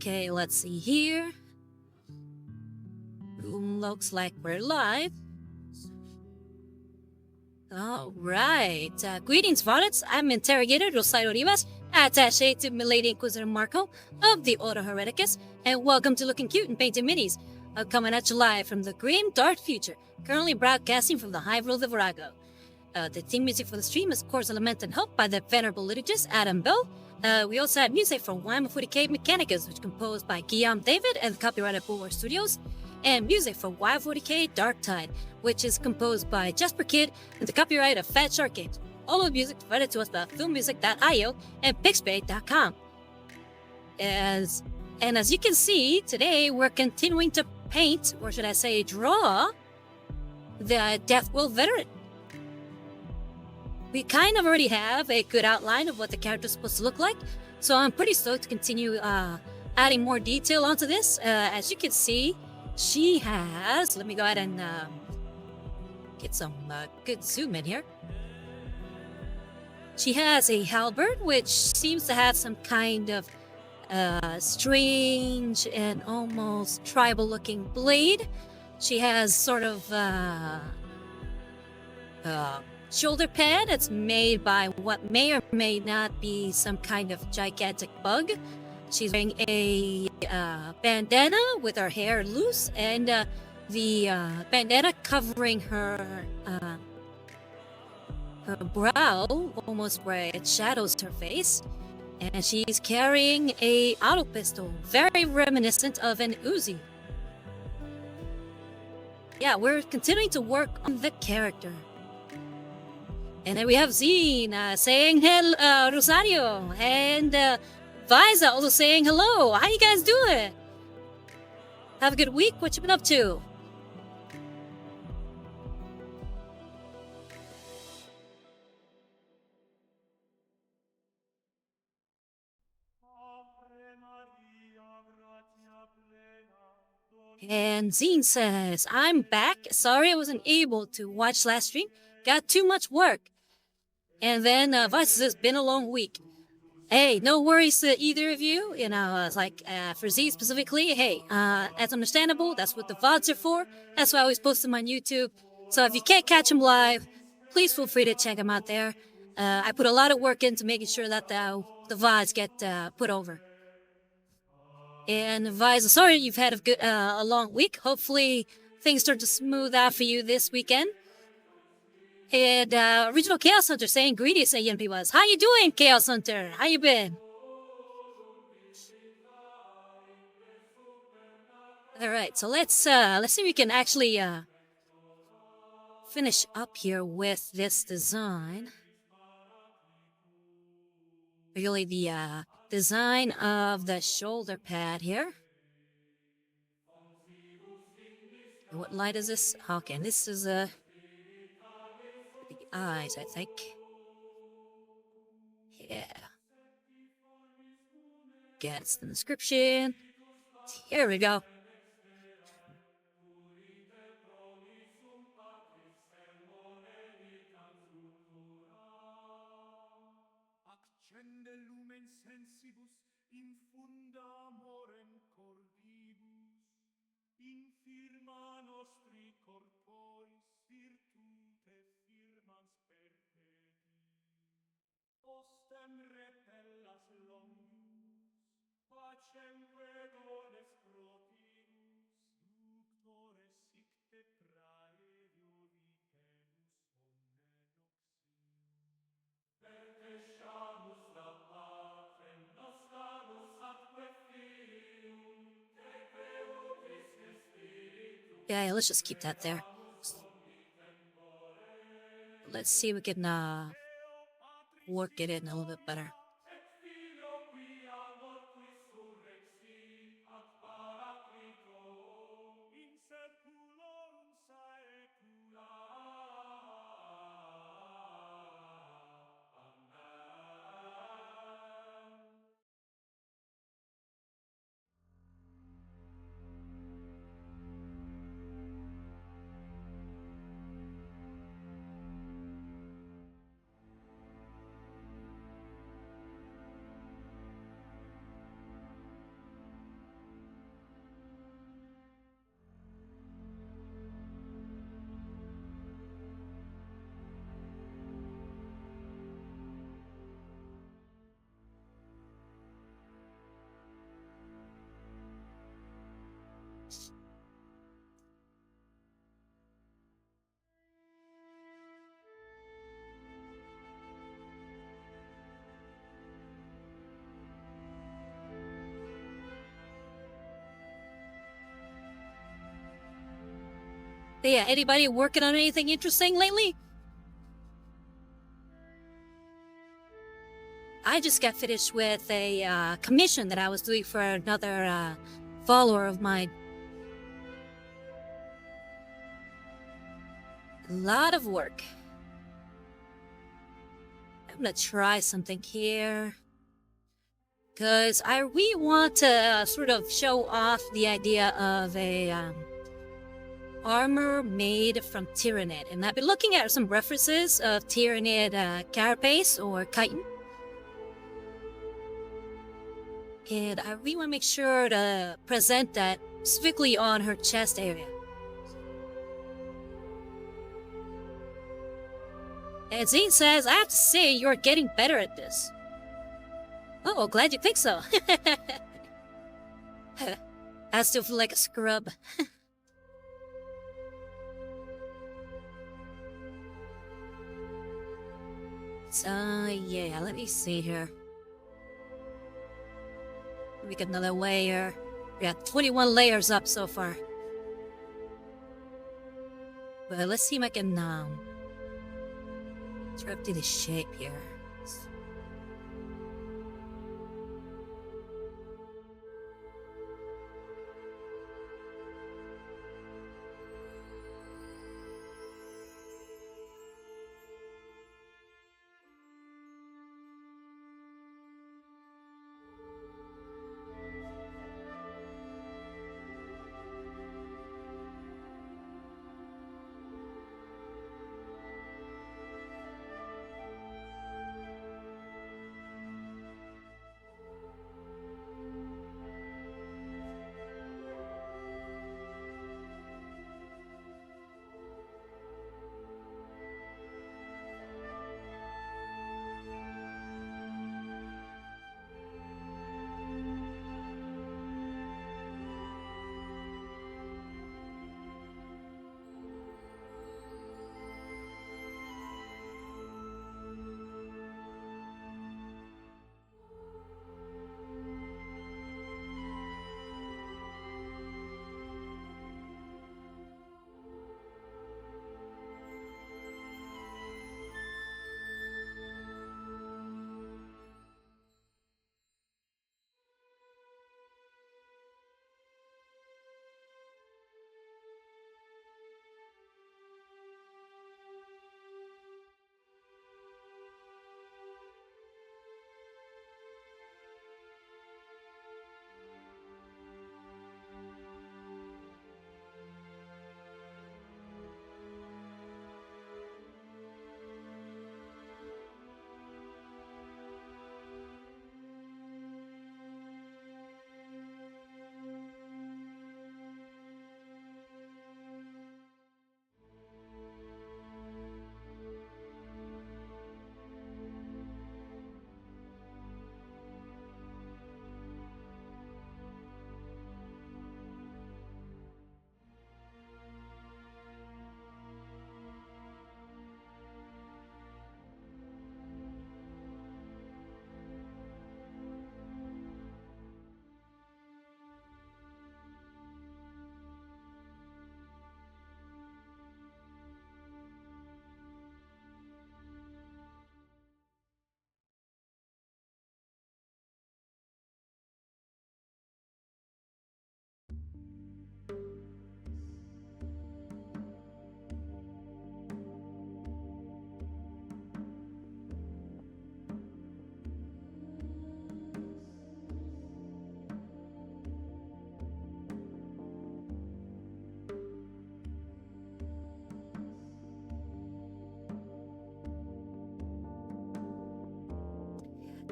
Okay, let's see here. Room looks like we're live. Alright. Greetings, Varlets. I'm Interrogator Rosario Rivas, attaché to Lady Inquisitor Marcholme of the Order Hereticus, and welcome to Looking Cute and Painted Minis, coming at you live from the grim, dark future, currently broadcasting from the High Road of Virago. The theme music for the stream is, of course, Lament and Hope by the venerable liturgist Adam Bell. We also have music from Warhammer 40k Mechanicus, which is composed by Guillaume David and copyrighted Bulwark Studios, and music for Warhammer 40k Darktide, which is composed by Jesper Kyd and the copyright of Fat Shark Games. All of the music provided to us by filmmusic.io and pixbay.com. And as you can see, today we're continuing to paint, or should I say draw, the Deathworld Veteran. We kind of already have a good outline of what the character's supposed to look like, so I'm pretty stoked to continue adding more detail onto this. As you can see, she has... Let me go ahead and get some good zoom in here. She has a halberd, which seems to have some kind of strange and almost tribal-looking blade. She has sort of shoulder pad that's made by what may or may not be some kind of gigantic bug. She's wearing a bandana with her hair loose, and the bandana covering her brow, almost where it shadows her face. And she's carrying a auto pistol, very reminiscent of an Uzi. Yeah, we're continuing to work on the character. And then we have Zine saying hello, Rosario, and Viza also saying hello. How you guys doing? Have a good week. What you been up to? And Zine says, I'm back. Sorry I wasn't able to watch last stream. Got too much work. And then Vice says, been a long week. Hey, no worries to either of you. You know, it's like for Z specifically, hey, that's understandable. That's what the VODs are for. That's why I always post them on YouTube. So if you can't catch them live, please feel free to check them out there. I put a lot of work into making sure that the VODs get put over. And Vice, sorry you've had a long week. Hopefully things start to smooth out for you this weekend. And Original Chaos Hunter saying greetings, ANP was. How you doing, Chaos Hunter? How you been? All right, so let's see if we can actually finish up here with this design. Really, the design of the shoulder pad here. What light is this? Okay, this is the eyes, I think. Yeah. Gets the description. Here we go. Yeah, let's just keep that there. Let's see if we can work it in a little bit better. Yeah, anybody working on anything interesting lately? I just got finished with a commission that I was doing for another follower of mine. A lot of work. I'm gonna try something here. Because I really want to sort of show off the idea of a armor made from Tyrannid. And I've been looking at some references of Tyrannid carapace or chitin. And I really want to make sure to present that specifically on her chest area. And Zane says, I have to say, you're getting better at this. Oh, glad you think so. I still feel like a scrub. So, yeah, let me see here. We got another layer. We got 21 layers up so far. But let's see if I can, try up to the shape here.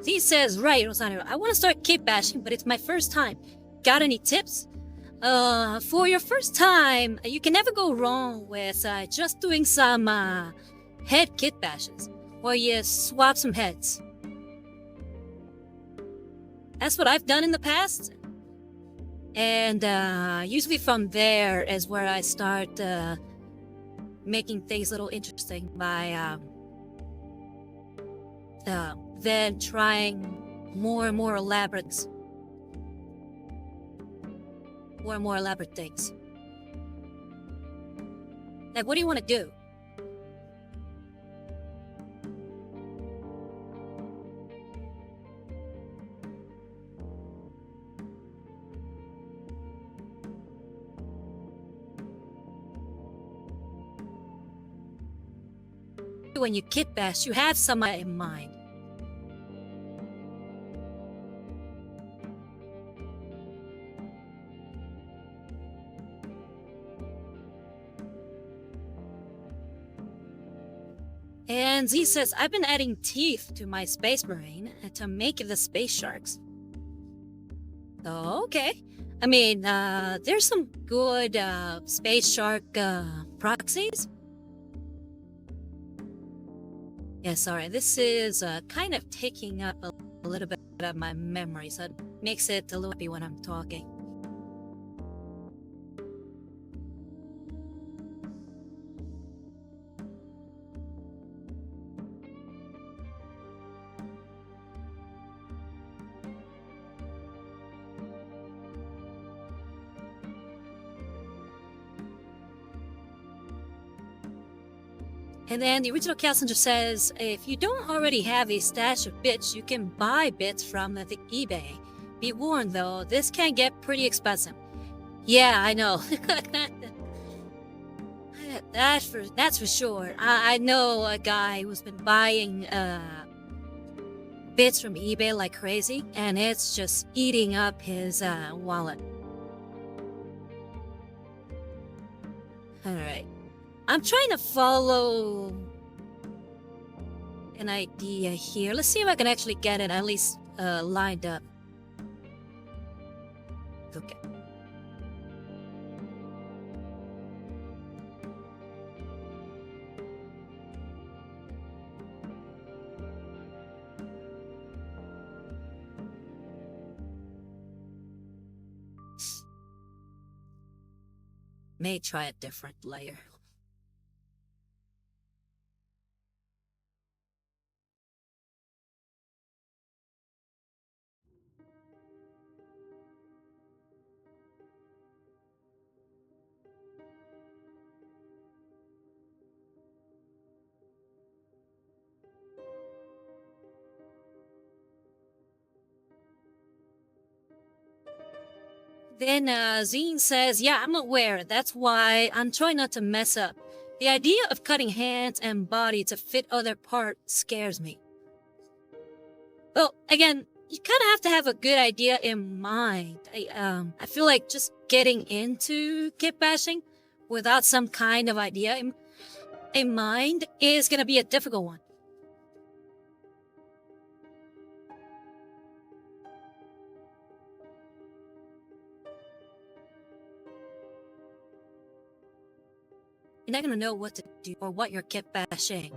He says, right, Rosario, I want to start kit bashing, but it's my first time. Got any tips? For your first time, you can never go wrong with just doing some head kit bashes, where you swap some heads. That's what I've done in the past. And usually from there is where I start making things a little interesting by then trying more and more elaborate things. Like, what do you want to do? When you kit bash, you have someone in mind. And Z says, I've been adding teeth to my Space Marine to make the space sharks. Oh, okay. I mean, there's some good space shark proxies. Yeah, sorry, this is kind of taking up a little bit of my memory, so it makes it a little happy when I'm talking. And then the original Cassandra says, if you don't already have a stash of bits, you can buy bits from the eBay. Be warned though, this can get pretty expensive. Yeah, I know. That's for sure. I know a guy who's been buying bits from eBay like crazy, and it's just eating up his wallet. Alright. I'm trying to follow an idea here. Let's see if I can actually get it at least lined up. Okay. May try a different layer. Then Zine says, yeah, I'm aware. That's why I'm trying not to mess up. The idea of cutting hands and body to fit other parts scares me. Well, again, you kind of have to have a good idea in mind. I feel like just getting into kit bashing without some kind of idea in mind is going to be a difficult one. You're not gonna know what to do or what you're kit bashing.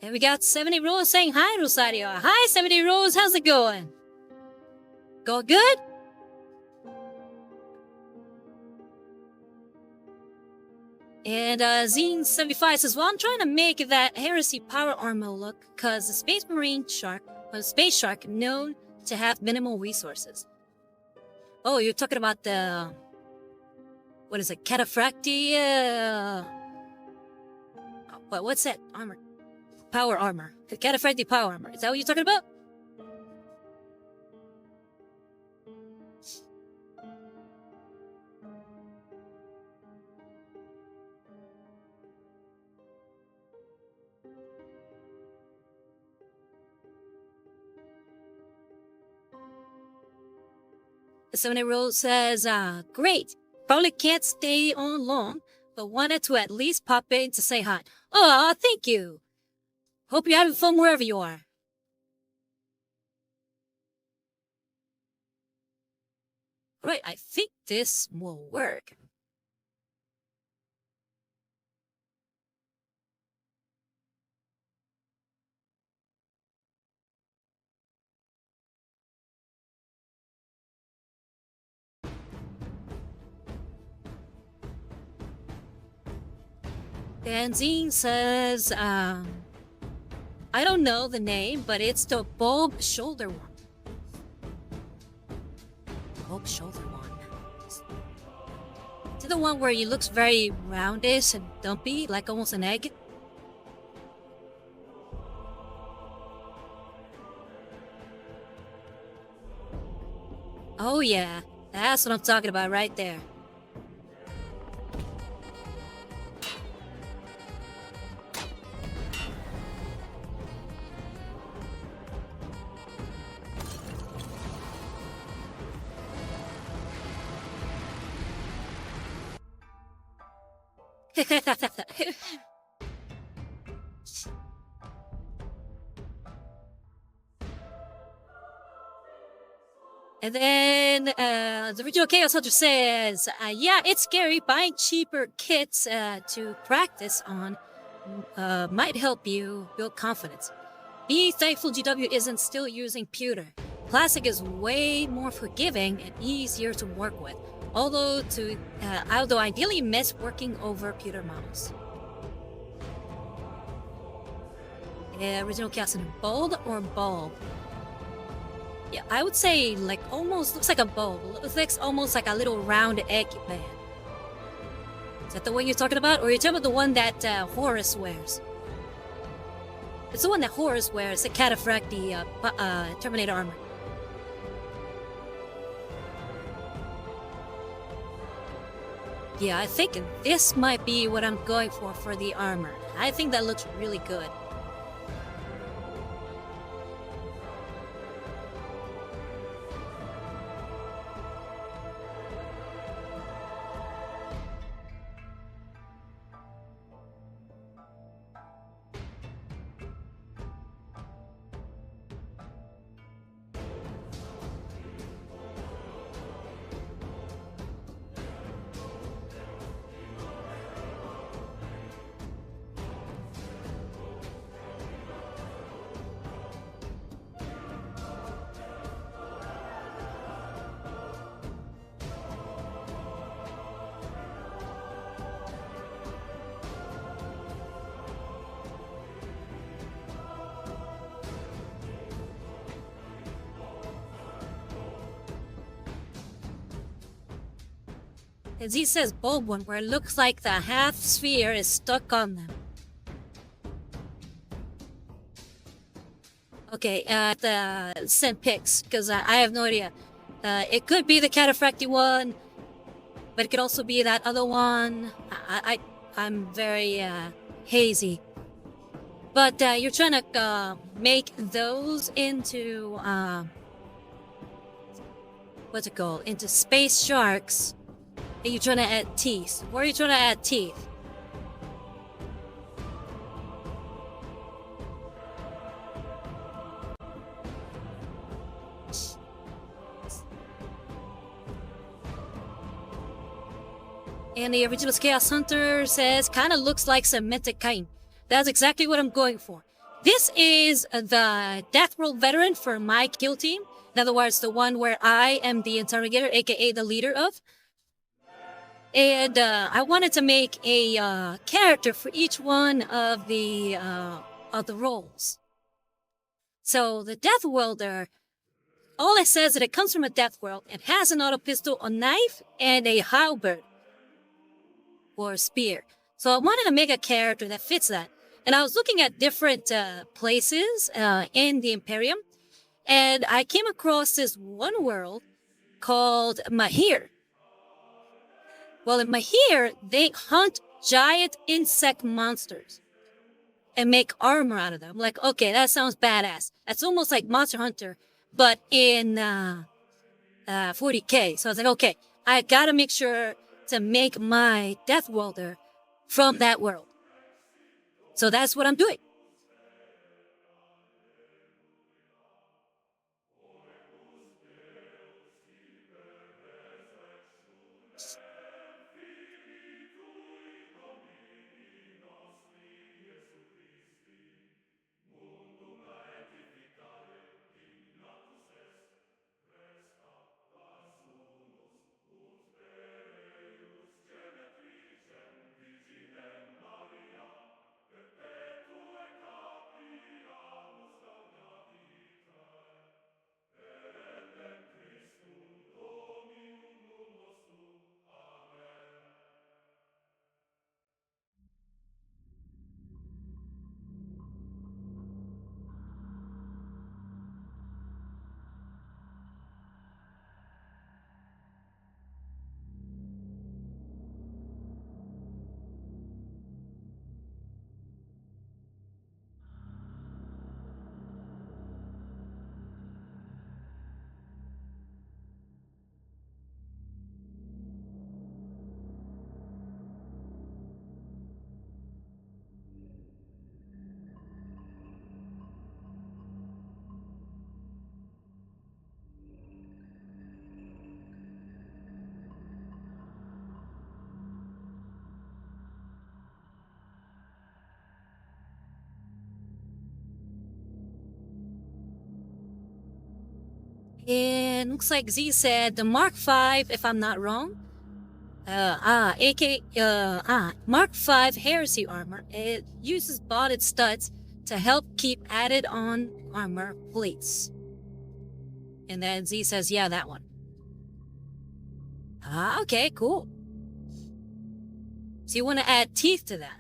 And we got 70 Rose saying hi, Rosario. Hi, 70 Rose. How's it going? Go good? And Zine75 says, well, I'm trying to make that Heresy power armor look because the Space Marine Shark was a Space Shark known to have minimal resources. Oh, you're talking about the what is it? Cataphracti, what's that armor? Power armor. Cataphracti power armor. Is that what you're talking about? The 7-year-old says, great. Probably can't stay on long, but wanted to at least pop in to say hi. Oh, thank you. Hope you're having fun wherever you are. Right, I think this will work. Danzine says, I don't know the name, but it's the bulb shoulder one. Bulb shoulder one. Is it the one where he looks very roundish and dumpy, like almost an egg? Oh yeah, that's what I'm talking about right there. And then the original Chaos Hunter says, yeah, it's scary. Buying cheaper kits to practice on might help you build confidence. Be thankful GW isn't still using pewter. Plastic is way more forgiving and easier to work with, although ideally miss working over pewter models. Original Chaos Hunter, bold or bulb? Yeah, I would say like almost looks like a bulb. It looks almost like a little round egg man. Is that the one you're talking about? Or are you talking about the one that Horus wears? It's the one that Horus wears, the Cataphracti Terminator armor. Yeah, I think this might be what I'm going for the armor. I think that looks really good. As he says bulb one, where it looks like the half sphere is stuck on them. Okay, send pics, because I have no idea. It could be the Cataphracti one, but it could also be that other one. I'm very hazy. But you're trying to make those into, what's it called? Into space sharks. And you're trying to add teeth. Where are you trying to add teeth? And the original Chaos Hunter says, kind of looks like cemented chitin. That's exactly what I'm going for. This is the Deathworld Veteran for my kill team. In other words, the one where I am the interrogator, aka the leader of. And I wanted to make a character for each one of the roles. So the Deathworlder, all it says is that it comes from a Deathworld and has an auto pistol, a knife, and a halberd. or spear. So I wanted to make a character that fits that. And I was looking at different places in the Imperium, and I came across this one world called Mahir. Well, in Mahir, they hunt giant insect monsters and make armor out of them. Like, okay, that sounds badass. That's almost like Monster Hunter, but in 40K. So I was like, okay, I gotta make sure to make my Deathworlder from that world. So that's what I'm doing. And looks like Z said the Mark V, if I'm not wrong. Mark V Heresy armor. It uses bonded studs to help keep added on armor plates. And then Z says, yeah, that one. Okay, cool. So you want to add teeth to that.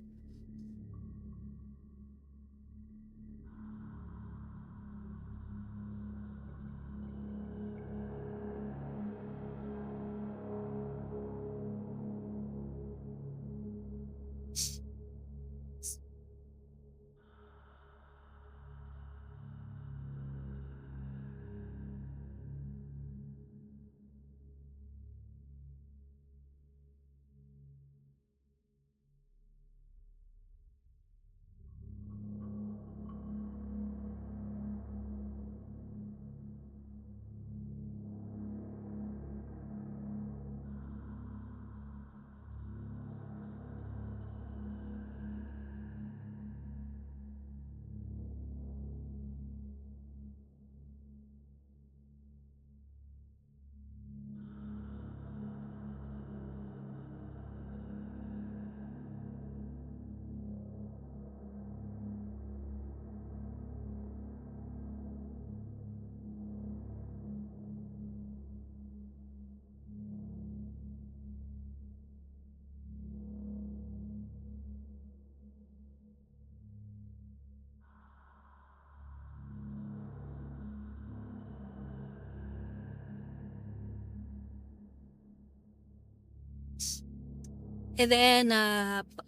And then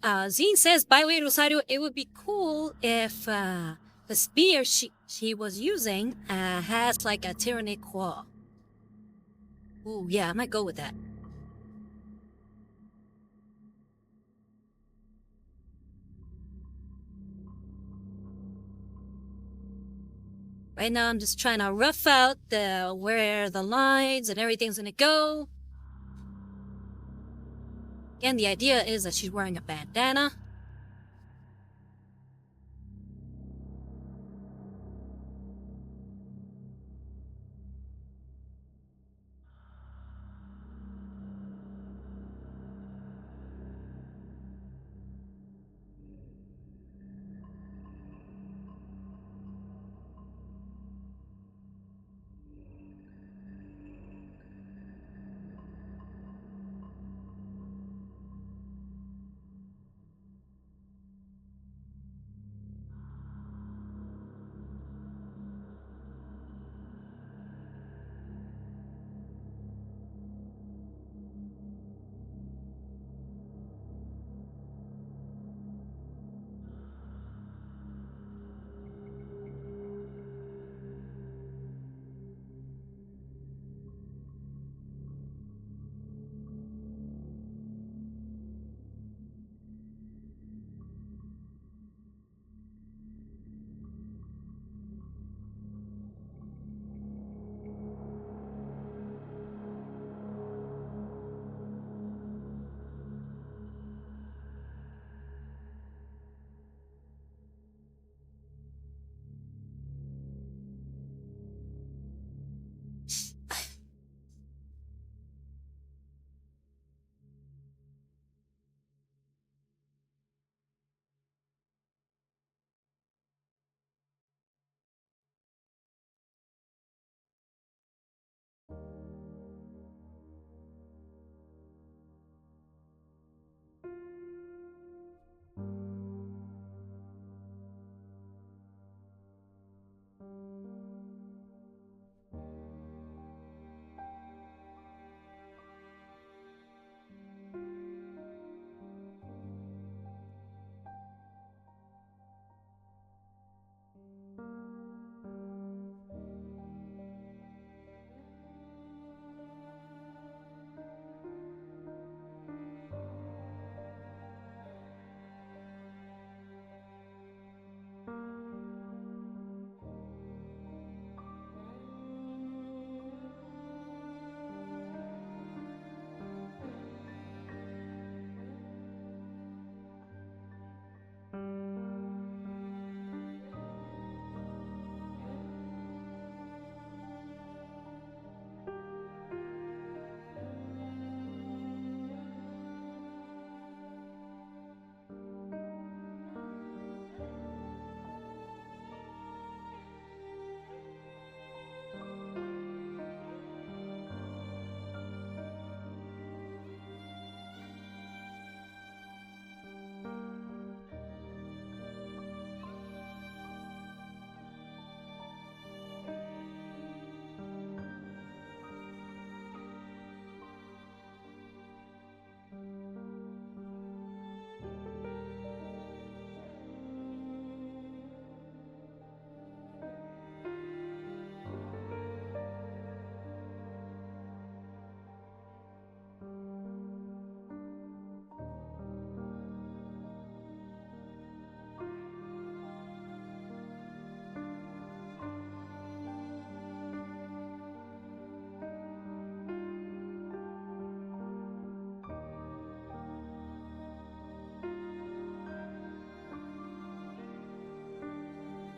Zine says, by the way, Rosario, it would be cool if the spear she was using has like a tyrannic claw. Ooh, yeah, I might go with that. Right now, I'm just trying to rough out where the lines and everything's gonna go. Again, the idea is that she's wearing a bandana.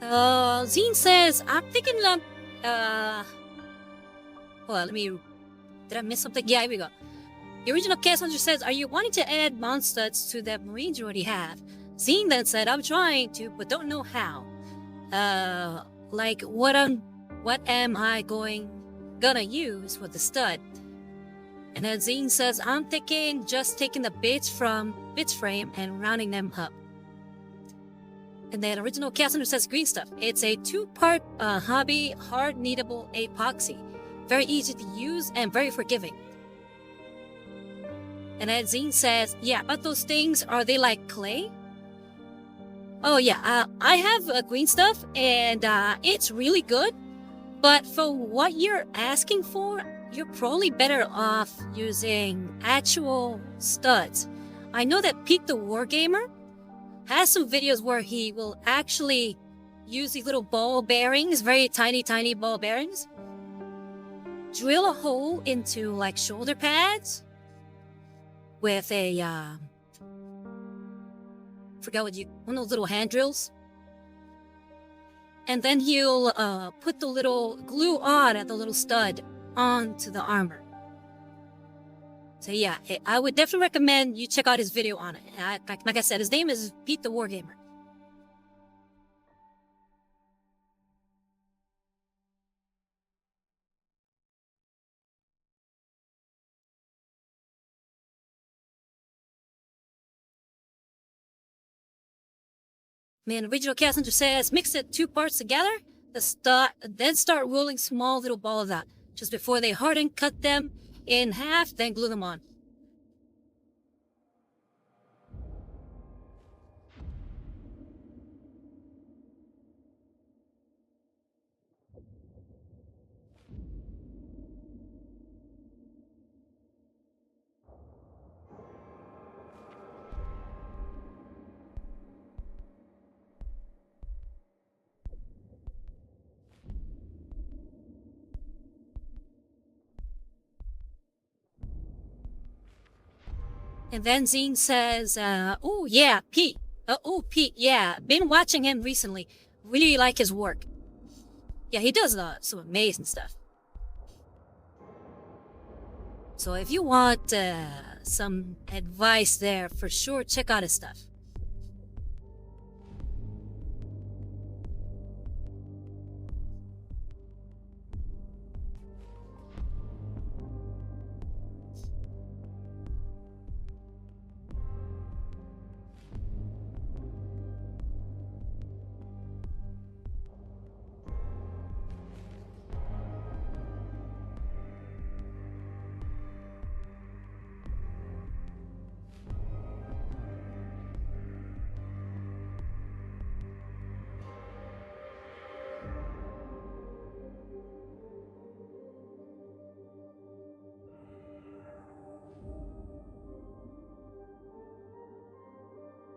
Zine says, I'm thinking of, well, did I miss something? Yeah, here we go. The original cast hunter says, are you wanting to add monsters to that marines you already have? Zine then said, I'm trying to, but don't know how. Like, what am I gonna use for the stud? And then Zine says, I'm thinking just taking the bits from bits frame and rounding them up. And then original cast hunter says green stuff. It's a 2-part hobby, hard kneadable epoxy. Very easy to use and very forgiving. And then Zine says, yeah, but those things, are they like clay? Oh yeah, I have green stuff and it's really good. But for what you're asking for, you're probably better off using actual studs. I know that Pete the Wargamer has some videos where he will actually use these little ball bearings, very tiny ball bearings, drill a hole into like shoulder pads with a one of those little hand drills, and then he'll put the little glue on at the little stud onto the armor. So yeah, I would definitely recommend you check out his video on it. Like I said, his name is Pete the Wargamer. Man, original cast hunter says, mix it 2 parts together, then start rolling small little balls out. Just before they harden, cut them in half, then glue them on. And then Zine says, oh yeah, Pete. Pete, yeah. Been watching him recently. Really like his work. Yeah, he does some amazing stuff. So if you want some advice there, for sure, check out his stuff.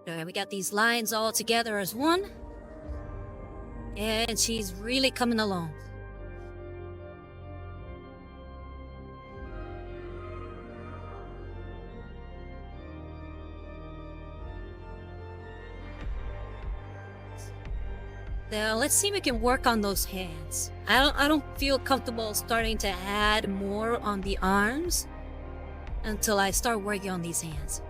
Alright, we got these lines all together as one. And she's really coming along. Now, let's see if we can work on those hands. I don't feel comfortable starting to add more on the arms until I start working on these hands.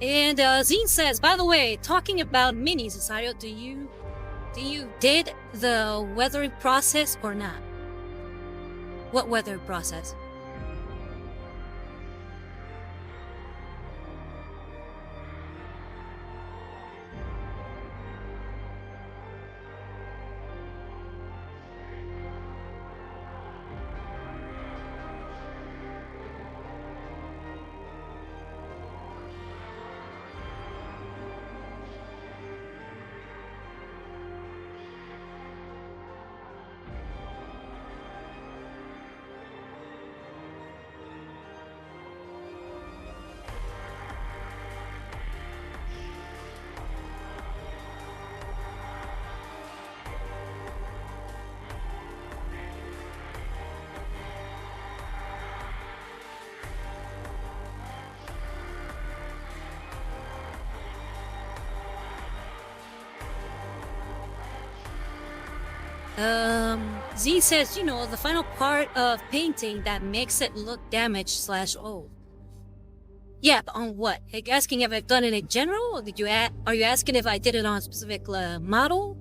And Zine says, by the way, talking about minis, Isario, do you did the weathering process or not? What weather process? Z says, you know, the final part of painting that makes it look damaged / old. Yeah, but on what? Like asking if I've done it in general, or are you asking if I did it on a specific model?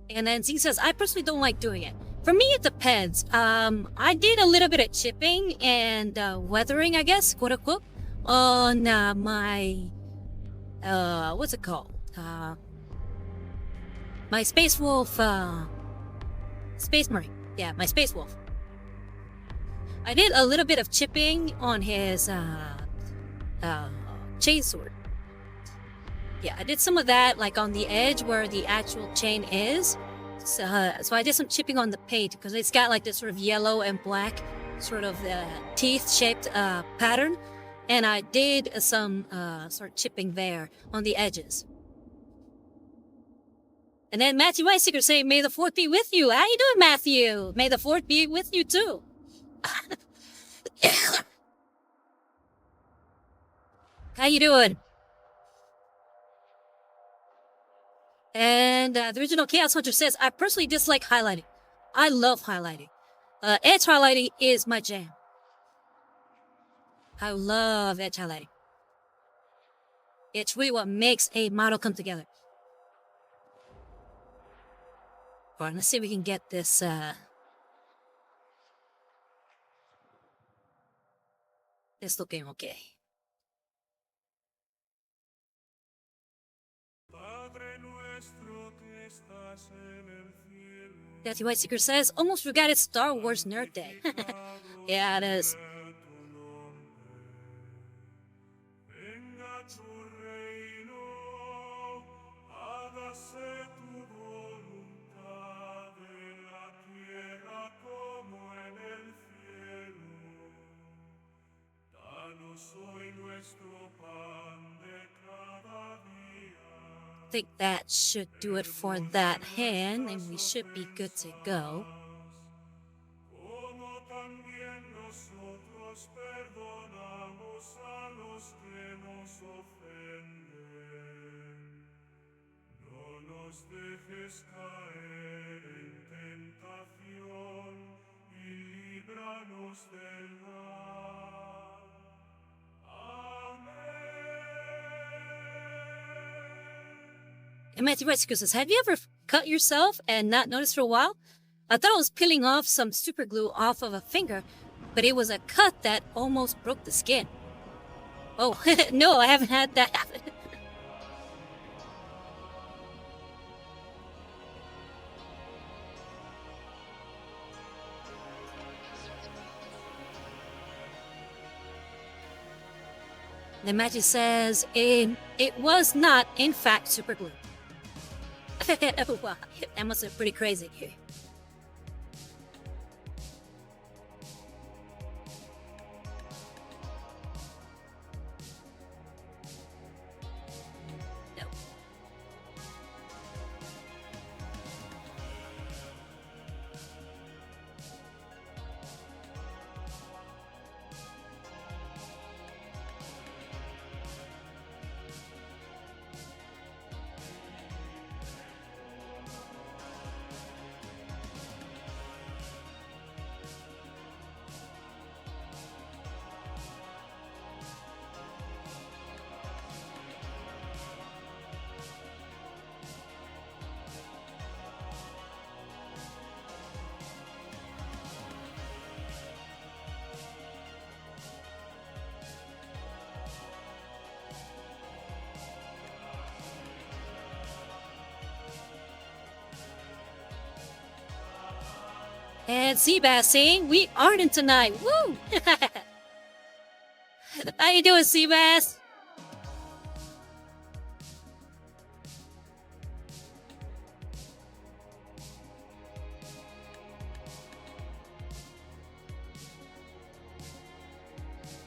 And then Z says, I personally don't like doing it. For me, it depends. I did a little bit of chipping and weathering, I guess, quote unquote, on my what's it called? My Space Wolf, Space Marine. Yeah, my Space Wolf. I did a little bit of chipping on his chainsword. Yeah, I did some of that, like on the edge where the actual chain is. So I did some chipping on the paint because it's got like this sort of yellow and black sort of teeth-shaped pattern. And I did some sort of chipping there on the edges. And then Matthew Weisiger saying, may the 4th be with you. How you doing, Matthew? May the 4th be with you, too. How you doing? And the original Chaos Hunter says, I personally dislike highlighting. I love highlighting. Edge highlighting is my jam. I love edge highlighting. It's really what makes a model come together. Alright, let's see if we can get this, this looking okay. Daddy White Seeker says, almost forgot it's Star Wars Nerd Day. Yeah, it is. I think that should do it for that hand, and we should be good to go. And Matthew Wesker says, have you ever cut yourself and not noticed for a while? I thought I was peeling off some super glue off of a finger, but it was a cut that almost broke the skin. Oh, no, I haven't had that happen. The magic says, it was not, in fact, super glue. Oh, wow. That must have been pretty crazy. No. And Seabass saying, we aren't tonight. Woo! How you doing, Seabass?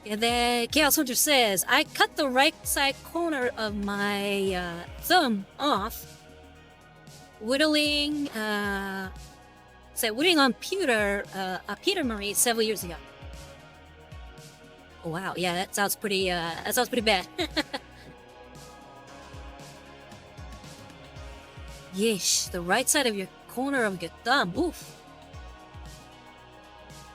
And then Chaos Hunter says, I cut the right side corner of my thumb off, whittling on Peter Marie several years ago. Oh, wow, yeah, that sounds pretty bad. Yeesh, the right side of your corner of your thumb, oof.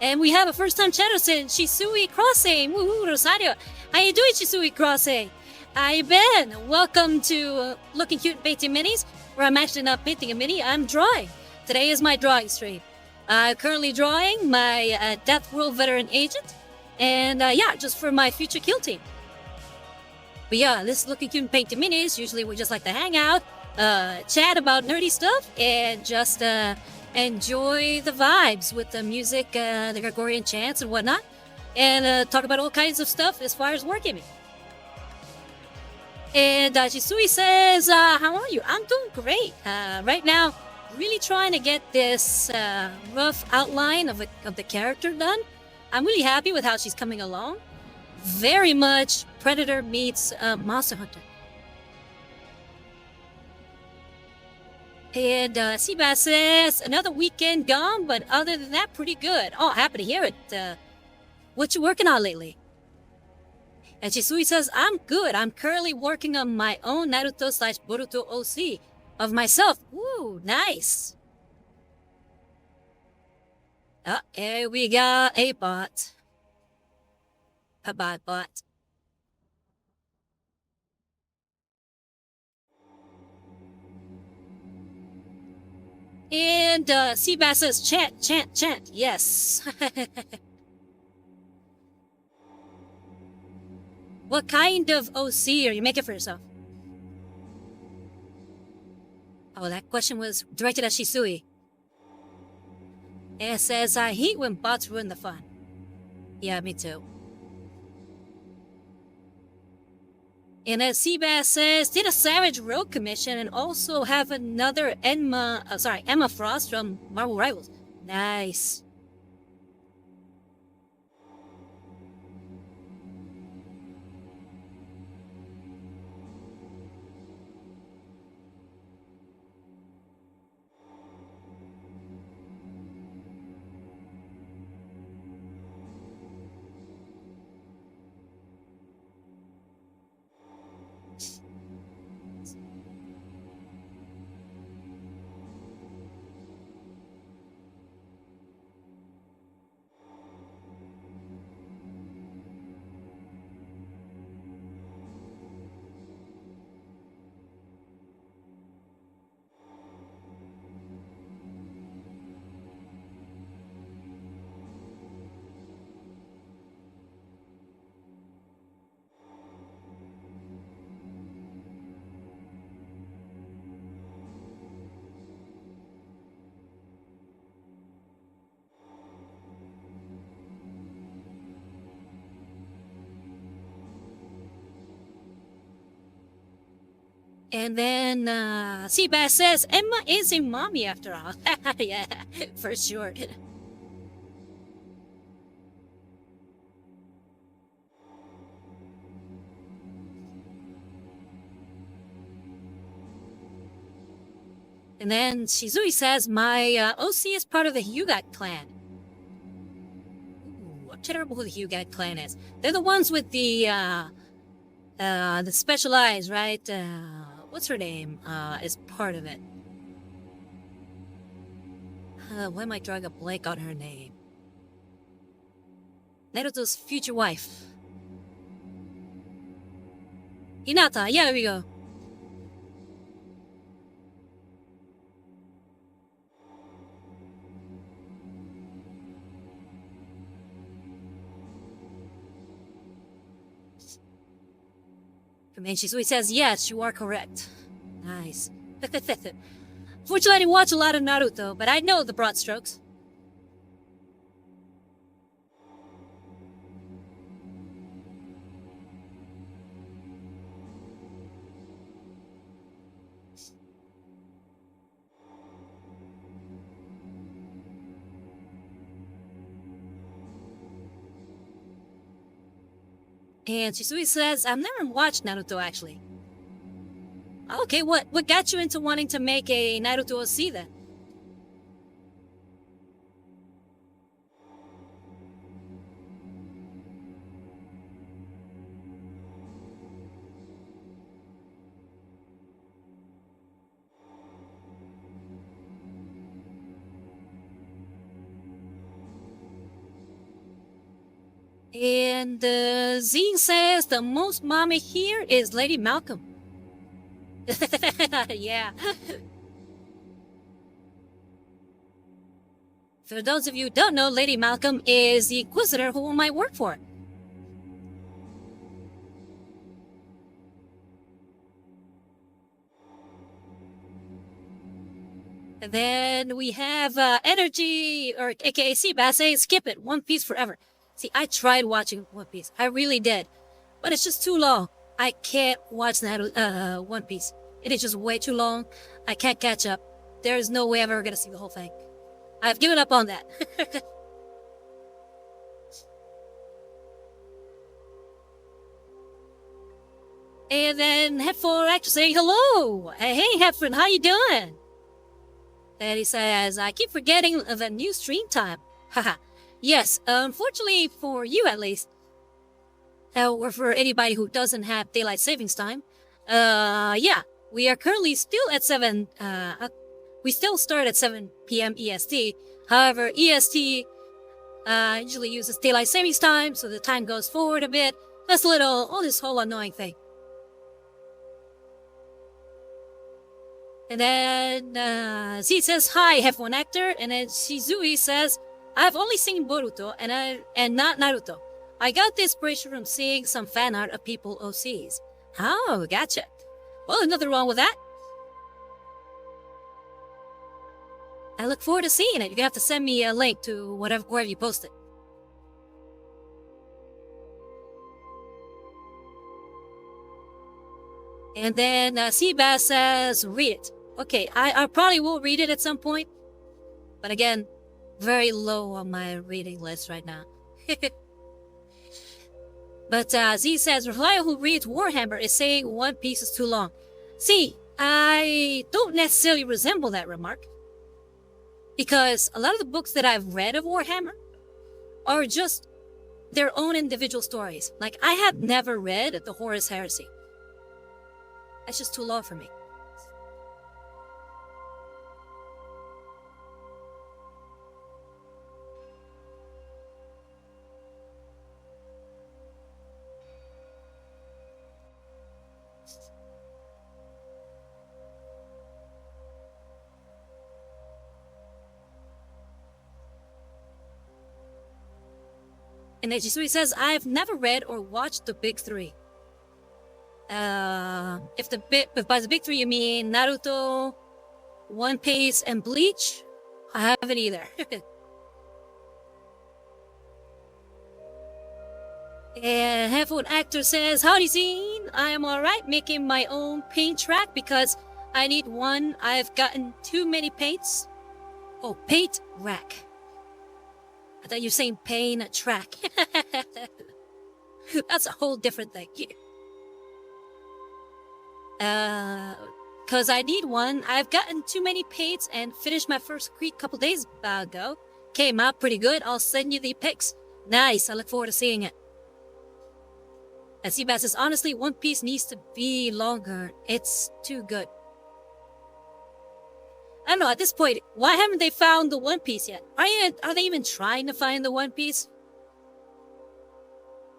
And we have a first-time chatter saying, Shisui Crossing, woohoo, Rosario. How you doing, Shisui Crossing? Hi, Ben. Welcome to Looking Cute and Painting Minis, where I'm actually not painting a mini, I'm drawing. Today is my drawing stream. I'm currently drawing my Deathworld Veteran Agent, and yeah, just for my future kill team. But yeah, this Looking Cute and Painting Minis, usually we just like to hang out, chat about nerdy stuff, and just enjoy the vibes with the music, the Gregorian chants and whatnot, and talk about all kinds of stuff as far as wargaming. And Jisui says, how are you? I'm doing great. Right now, really trying to get this rough outline of the character done. I'm really happy with how she's coming along. Very much Predator meets Monster Hunter. And Seabass says, another weekend gone, but other than that, pretty good. Oh, happy to hear it. What you working on lately? And Chisui says, I'm good. I'm currently working on my own Naruto/Boruto OC of myself. Woo, nice. Oh, here we got a bot. A bot. And Seabass says, chant. Yes. What kind of OC are you making for yourself? Oh, that question was directed at Shisui. It says, I hate when bots ruin the fun. Yeah, me too. And as Seabass says, did a Savage Rogue commission and also have another Emma Frost from Marvel Rivals. Nice. And then Seabass says, Emma is a mommy after all. Yeah, for sure. And then Shizui says, my OC is part of the Hyuga clan. Ooh, I'm terrible who the Hyuga clan is. They're the ones with the special eyes, right? What's her name? Is part of it. Why am I drawing a blank on her name? Naruto's future wife. Hinata, yeah, there we go. And Shisui says, yes, you are correct. Nice. Fortunately, I didn't watch a lot of Naruto, but I know the broad strokes. And Shisui says, I've never watched Naruto actually. Okay, what got you into wanting to make a Naruto OC then? And Z says the most mommy here is Lady Marcholme. Yeah. For those of you who don't know, Lady Marcholme is the Inquisitor whom I work for. And then we have Energy, or aka Seabass, saying skip it, One Piece forever. See, I tried watching One Piece. I really did. But it's just too long. I can't watch that One Piece. It is just way too long. I can't catch up. There is no way I'm ever going to see the whole thing. I've given up on that. And then Headphone Actor saying hello. Hey, Headphone, how you doing? And he says, I keep forgetting the new stream time. Haha. Yes, unfortunately for you at least, or for anybody who doesn't have daylight savings time, yeah, we are currently still at 7, we still start at 7 p.m. EST. However, EST usually uses daylight savings time, so the time goes forward a bit. That's all this whole annoying thing. And then Z says, hi, F1 actor, and then Shizui says, I've only seen Boruto and not Naruto. I got the inspiration from seeing some fan art of people OCs. Oh, gotcha. Well, there's nothing wrong with that. I look forward to seeing it. You're gonna have to send me a link to wherever you post it. And then Seabass says, read it. Okay, I probably will read it at some point. But again, very low on my reading list right now. But Z says, Raphael who reads Warhammer is saying One Piece is too long. See, I don't necessarily resemble that remark. Because a lot of the books that I've read of Warhammer are just their own individual stories. Like, I have never read the Horus Heresy. That's just too long for me. And Ejisui says, I've never read or watched the big three. If by the big three you mean Naruto, One Piece, and Bleach, I haven't either. And Headphone Actor says, howdy scene, I am alright making my own paint track because I need one. I've gotten too many paints. Oh, paint rack. I thought you were saying paint track. That's a whole different thing. Cause I need one. I've gotten too many paints and finished my first creek a couple days ago. Came out pretty good. I'll send you the pics. Nice. I look forward to seeing it. And Seabass says, honestly, One Piece needs to be longer. It's too good. I don't know, at this point, why haven't they found the One Piece yet? Are they even trying to find the One Piece?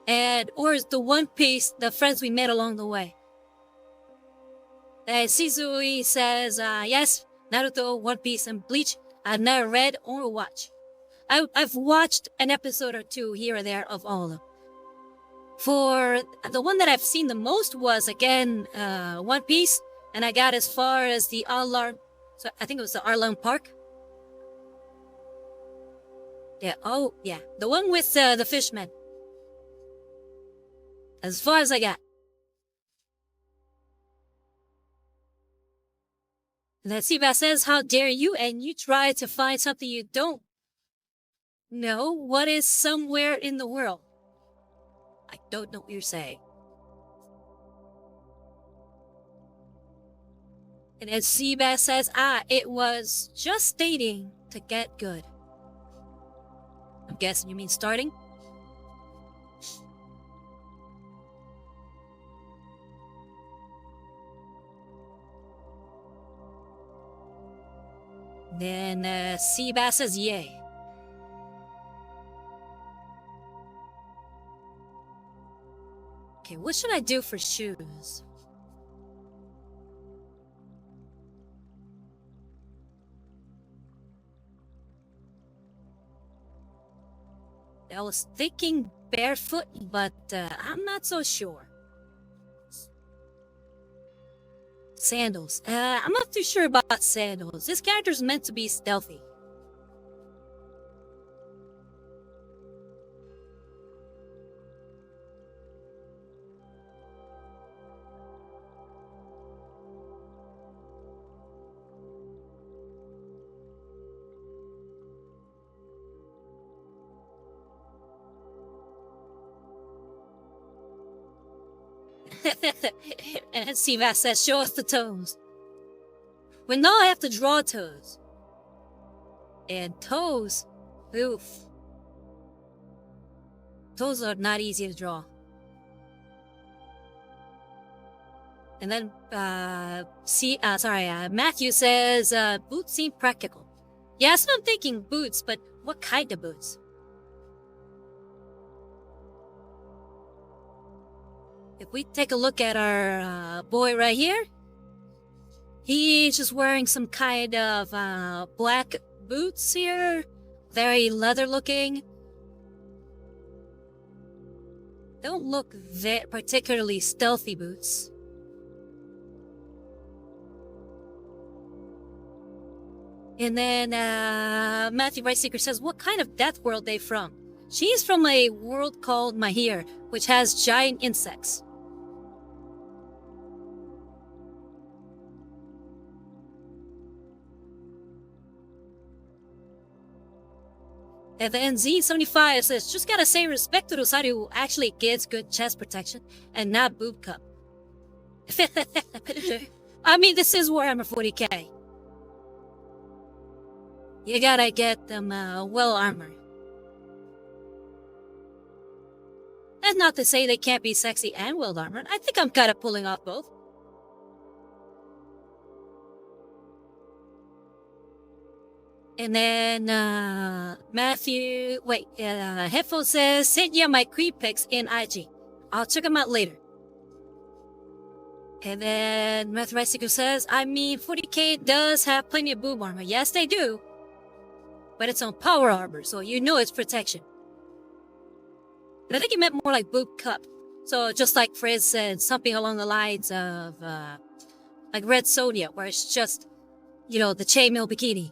Or is the One Piece the friends we met along the way? Shizui says, yes, Naruto, One Piece, and Bleach, I've never read or watched. I've watched an episode or two here or there of all of them. For the one that I've seen the most was, again, One Piece, and I got as far as the Alarm, so I think it was the Arlong Park. Yeah, oh, yeah, the one with the fishmen. As far as I got. And then Seabass says, how dare you, and you try to find something you don't know what is somewhere in the world. I don't know what you're saying. And then Seabass says, it was just stating to get good. I'm guessing you mean starting? Then Seabass says, yay. Okay, what should I do for shoes? I was thinking barefoot, but I'm not so sure. Sandals. I'm not too sure about sandals. This character's meant to be stealthy. And Seabass says, show us the toes. Well, now I have to draw toes. And toes, oof. Toes are not easy to draw. And then, Matthew says, boots seem practical. Yeah, so I'm thinking boots, but what kind of boots? If we take a look at our boy right here, he's just wearing some kind of black boots here. Very leather looking. Don't look that particularly stealthy boots. And then Matthew Brightseeker says, what kind of death world they from? She's from a world called Mahir, which has giant insects. And then Z75 says, just gotta say respect to Rosario who actually gets good chest protection and not boob cup. I mean, this is Warhammer 40k. You gotta get them well armored. That's not to say they can't be sexy and well armored. I think I'm kind of pulling off both. And then Hefo says, send you my creep pics in IG. I'll check them out later. And then Matthew Brightseeker says, I mean, 40k does have plenty of boob armor. Yes, they do. But it's on power armor, so you know it's protection. But I think he meant more like boob cup. So just like Frizz said, something along the lines of like Red Sonia, where it's just, you know, the chainmail bikini.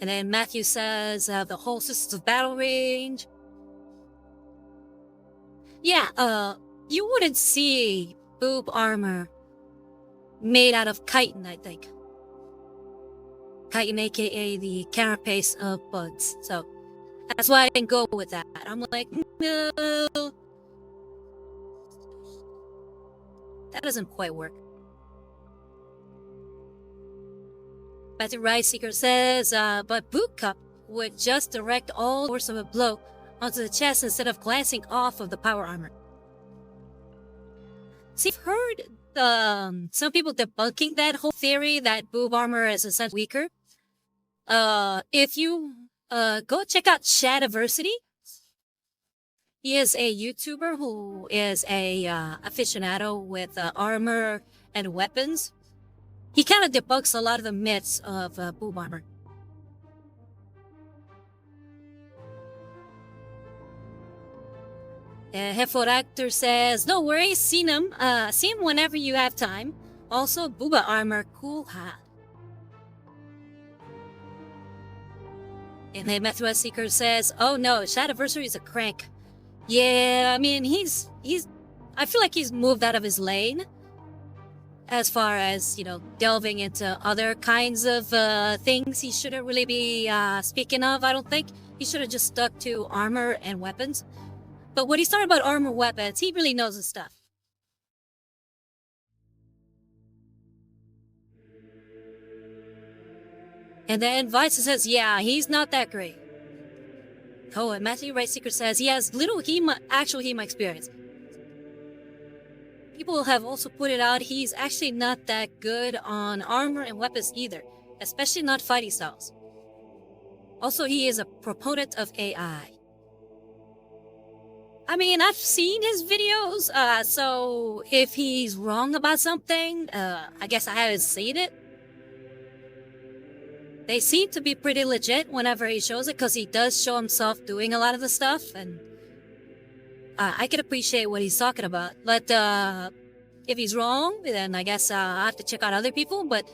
And then Matthew says the whole Sisters of Battle range. Yeah, you wouldn't see boob armor made out of chitin, I think. Chitin, aka the carapace of bugs. So that's why I didn't go with that. I'm like, no. That doesn't quite work. Matthew Brightseeker says, but Boot Cup would just direct all force of a blow onto the chest instead of glancing off of the power armor. See, I've heard some people debunking that whole theory that boob armor is essentially weaker. If you go check out Shadiversity, he is a YouTuber who is a aficionado with armor and weapons. He kind of debunks a lot of the myths of boob armor. Hefo Actor says, no worries, see him whenever you have time. Also, booba armor, cool hat. And then Matthew Seeker says, oh no, Shadiversary is a crank. Yeah, I mean, I feel like he's moved out of his lane. as far as, delving into other kinds of things he shouldn't really be speaking of, I don't think. He should have just stuck to armor and weapons. But when he started about armor weapons, he really knows his stuff. And then Vice says, yeah, he's not that great. Oh, and Matthew Wright Secret says he has little actual HEMA experience. People have also pointed out he's actually not that good on armor and weapons either, especially not fighting styles. Also, he is a proponent of AI. I mean, I've seen his videos, so if he's wrong about something, I guess I haven't seen it. They seem to be pretty legit whenever he shows it, because he does show himself doing a lot of the stuff, and I can appreciate what he's talking about. But if he's wrong, then I guess I have to check out other people. But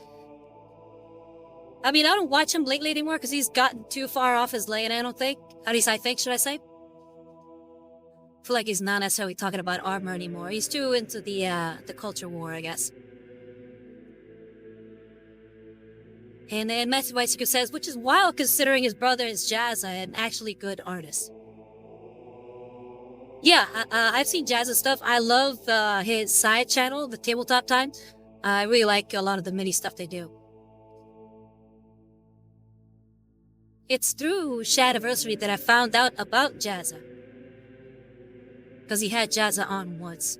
I mean, I don't watch him lately anymore because he's gotten too far off his lane, I don't think. At least I think, should I say? I feel like he's not necessarily talking about armor anymore. He's too into the culture war, I guess. And then Matthew Weisiger says, which is wild considering his brother is Jazza, an actually good artist. Yeah, I've seen Jazz's stuff. I love his side channel, the Tabletop Time. I really like a lot of the mini stuff they do. It's through Shadiversary that I found out about Jazza. Because he had Jazza on once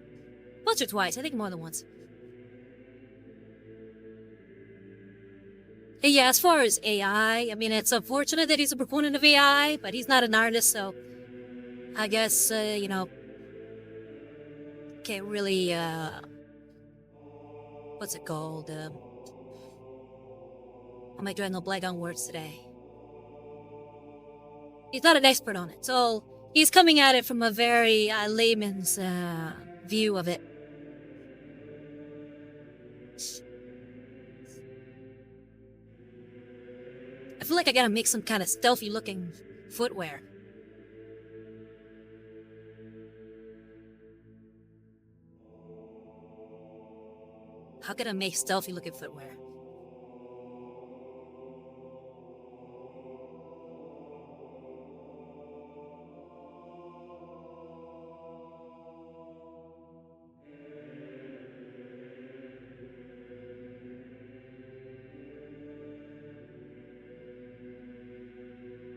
or twice, I think more than once. And yeah, as far as AI, I mean, it's unfortunate that he's a proponent of AI, but he's not an artist, so I guess, can't really, what's it called? Am I drawing no blank on words today? He's not an expert on it, so he's coming at it from a very layman's view of it. I feel like I gotta make some kind of stealthy looking footwear. How can I make stealthy looking footwear?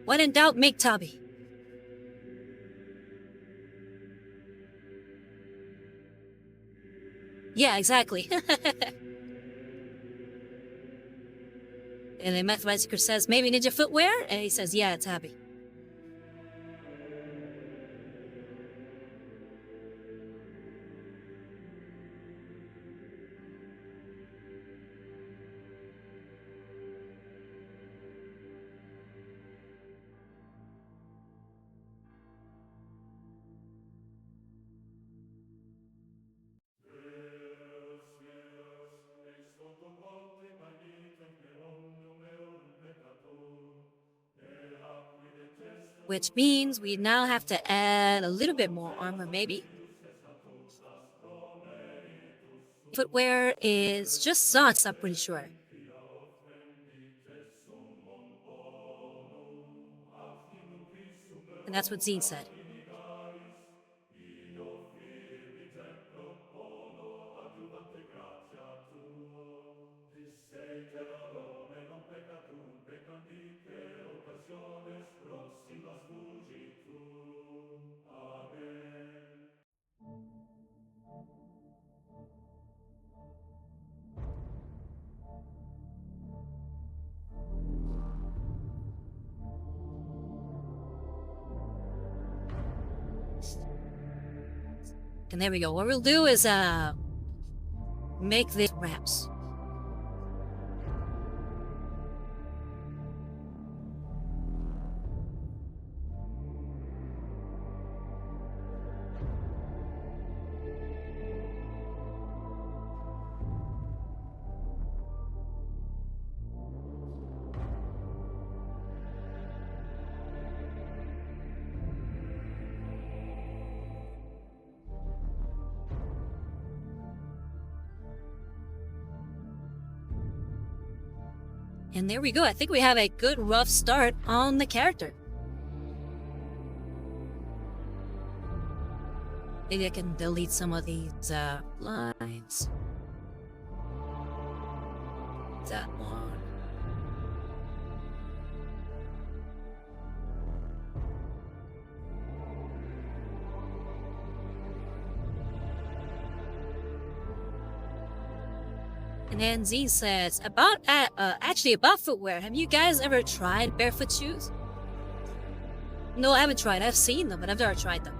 When in doubt, make Tabi. Yeah, exactly. And then Mathematiker says, maybe ninja footwear? And he says, yeah, it's happy. Which means we now have to add a little bit more armor, maybe. Footwear is just socks, I'm pretty sure. And that's what Zine said. And there we go. What we'll do is make this wraps. And there we go. I think we have a good rough start on the character. Maybe I can delete some of these lines. That one. And then Z says, about footwear, have you guys ever tried barefoot shoes? No, I haven't tried. I've seen them, but I've never tried them.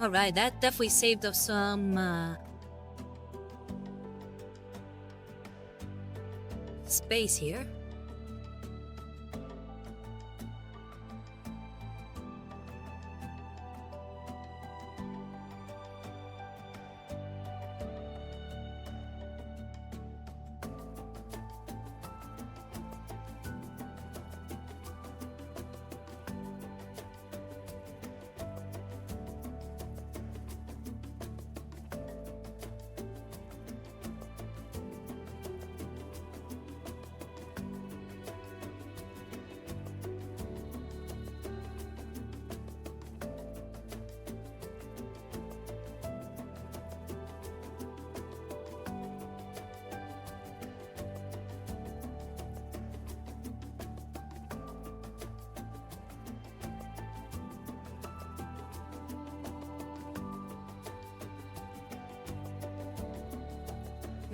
Alright, that definitely saved us some space here.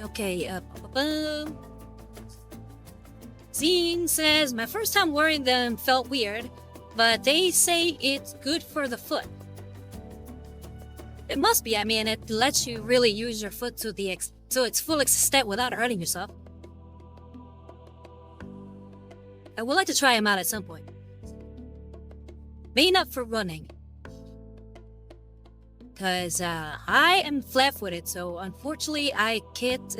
Okay, Zine says, my first time wearing them felt weird, but they say it's good for the foot. It must be. I mean, it lets you really use your foot to its full extent without hurting yourself. I would like to try them out at some point. Maybe not for running. Because I am flat-footed, so unfortunately I can't,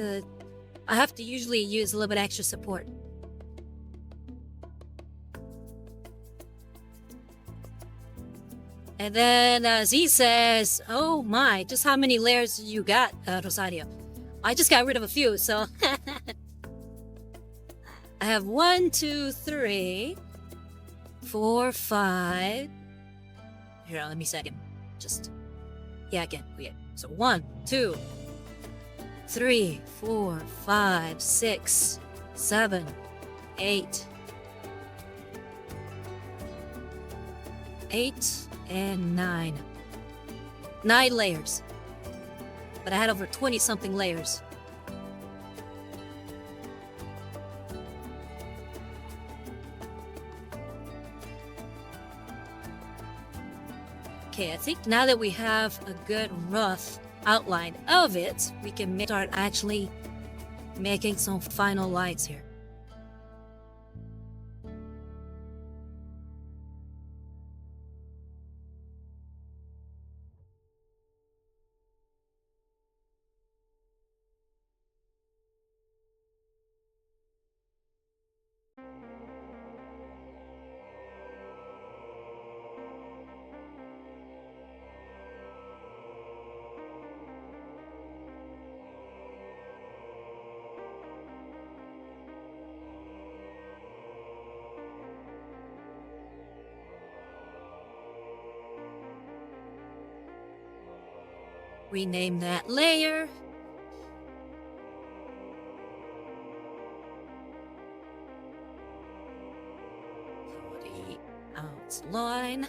I have to usually use a little bit extra support. And then Z says, oh my, just how many layers you got, Rosario? I just got rid of a few, so... I have 1, 2, 3, 4, 5... Here, let me second. Just... Yeah, again, weird. So 1, 2, 3, 4, 5, 6, 7, 8. 8 and 9. 9 layers. But I had over 20 something layers. Okay, I think now that we have a good rough outline of it, we can start actually making some final lights here. Rename that layer. line.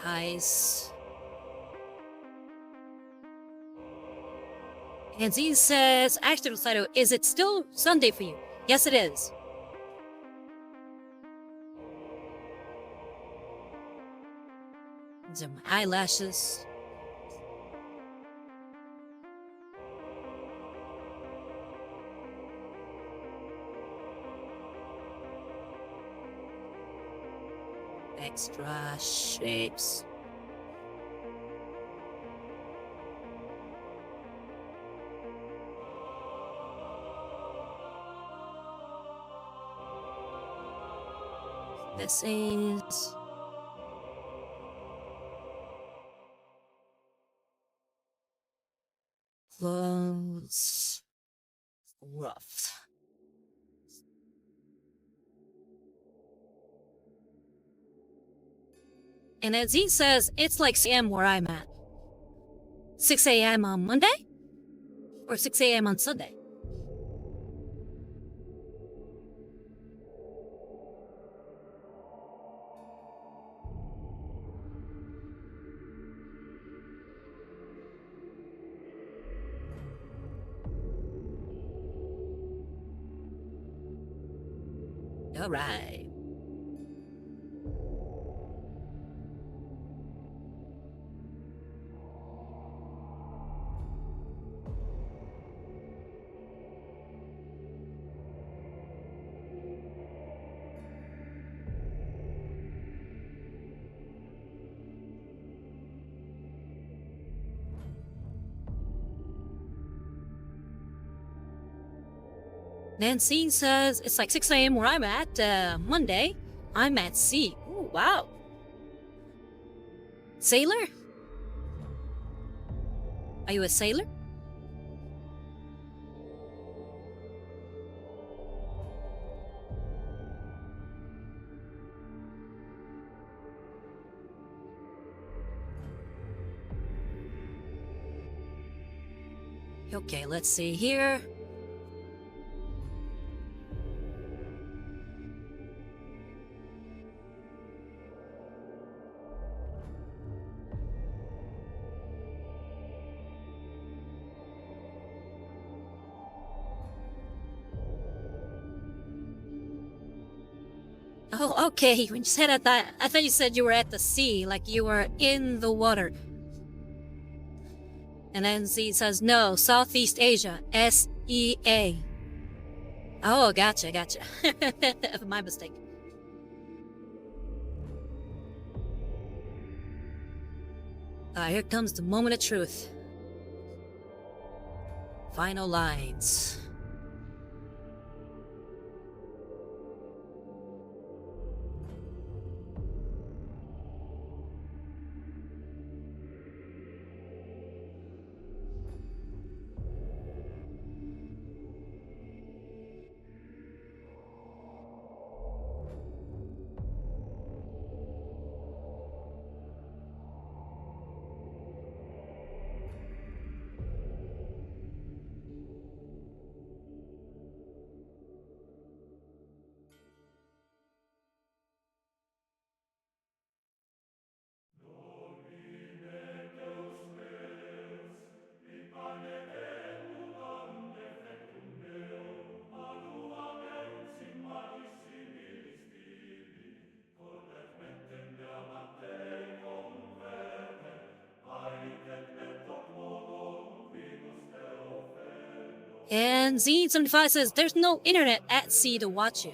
Nice. And Z says, actually, Saito, is it still Sunday for you? Yes, it is. These are my eyelashes. Extra shapes. This is clothes rough. And as he says, it's like 6 a.m. where I'm at. 6 a.m. on Monday? Or 6 a.m. on Sunday? Alright. Nancy says it's like 6 a.m. where I'm at. Monday, I'm at sea. Ooh, wow. Sailor? Are you a sailor? Okay, let's see here. Oh, okay. When you said I thought you said you were at the sea, like you were in the water. And then Z says, no, Southeast Asia, SEA. Oh, gotcha. My mistake. Here comes the moment of truth. Final lines. And Z75 says, there's no internet at sea to watch you.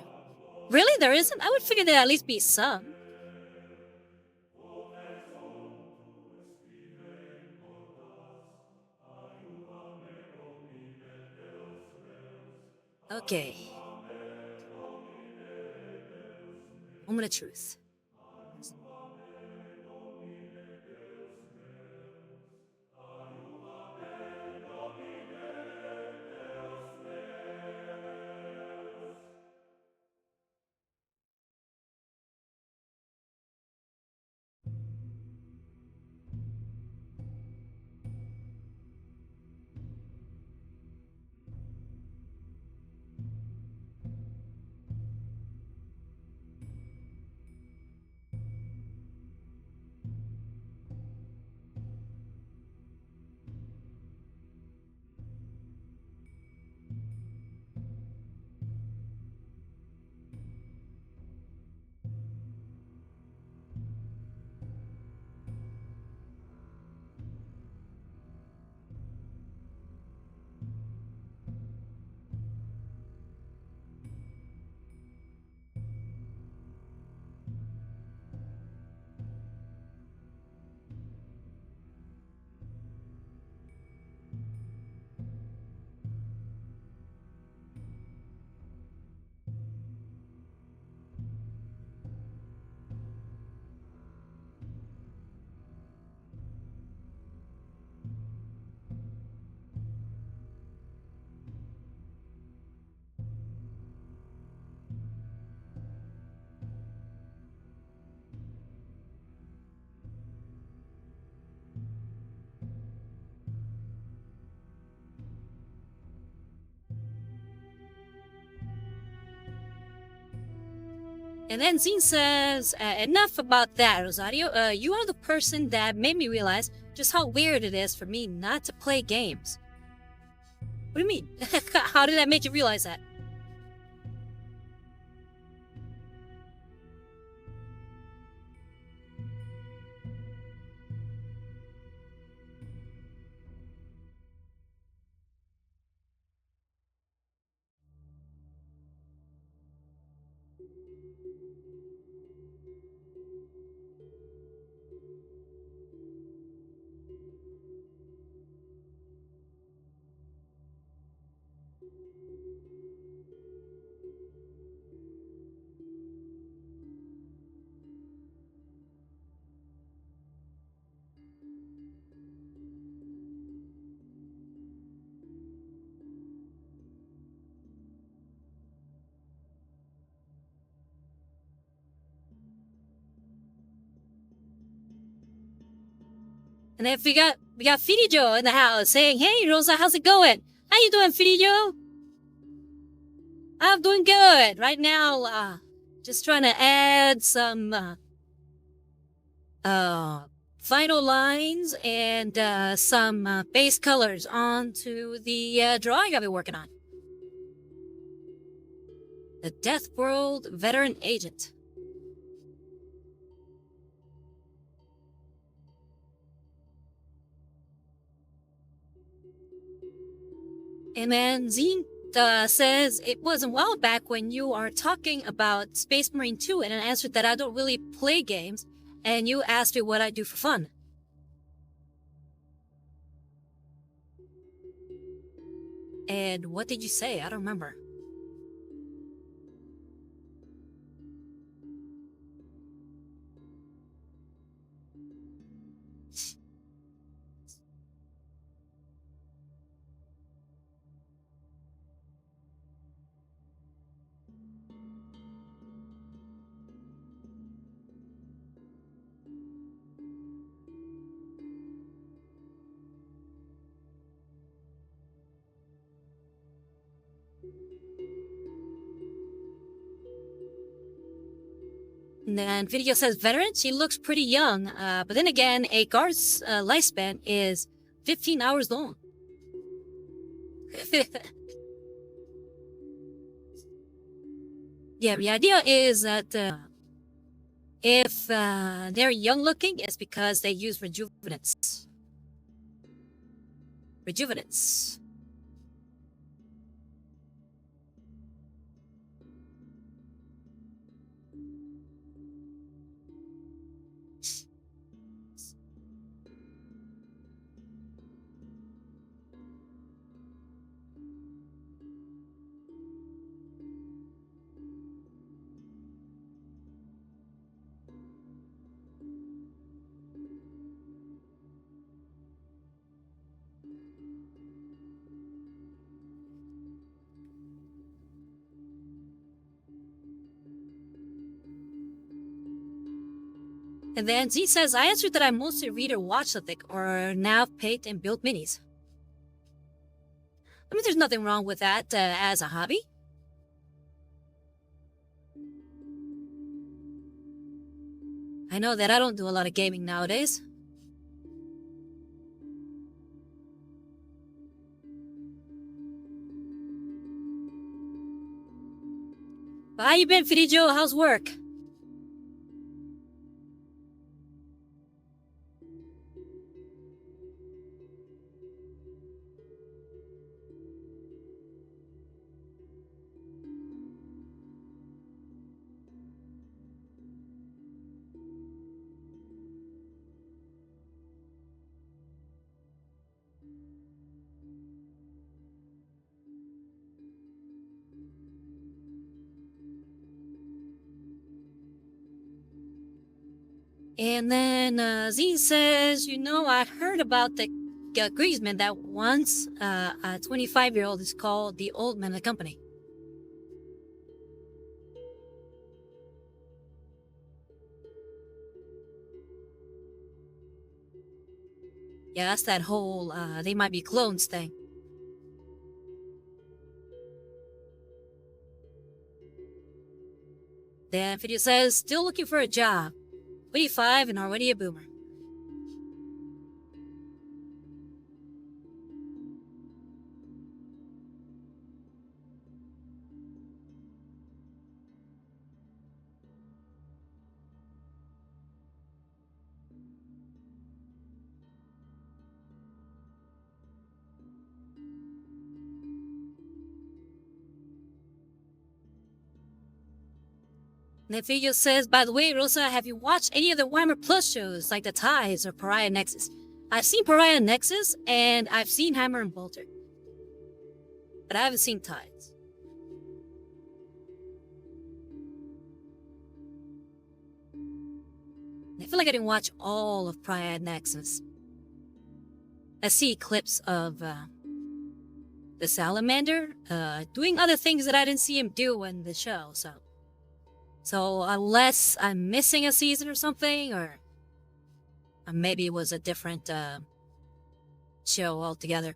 Really? There isn't? I would figure there'd at least be some. Okay. Moment of truth. And then Zine says, enough about that, Rosario. You are the person that made me realize just how weird it is for me not to play games. What do you mean? How did that make you realize that? And then we got Fidijo in the house saying, "Hey Rosa, how's it going? How you doing, Fidijo?" "I'm doing good. Right now, just trying to add some final lines and some base colors onto the drawing I've been working on. The Deathworld Veteran Agent." And then Zine says, "It was a while back when you are talking about Space Marine 2 and I answered that I don't really play games, and you asked me what I do for fun." And what did you say? I don't remember. And then video says, "Veteran, she looks pretty young, but then again, a guard's lifespan is 15 hours long." Yeah, the idea is that if they're young looking, it's because they use rejuvenants. Rejuvenants. And then Z says, "I answered that I mostly read or watch something, or nav, paint, and build minis." I mean, there's nothing wrong with that as a hobby. I know that I don't do a lot of gaming nowadays. But how you been, Fidijo? How's work? And then Z says, "You know, I heard about the agreement that once a 25-year-old is called the old man of the company." Yeah, that's that whole they might be clones thing. The video says, still looking for a job. 25 and already a boomer. The video says, by the way, Rosa, have you watched any of the Warhammer Plus shows like the Tides or Pariah Nexus? I've seen Pariah Nexus and I've seen Hammer and Bolter, but I haven't seen Tides. I feel like I didn't watch all of Pariah Nexus. I see clips of the Salamander doing other things that I didn't see him do in the show, so unless I'm missing a season or something, or maybe it was a different show altogether.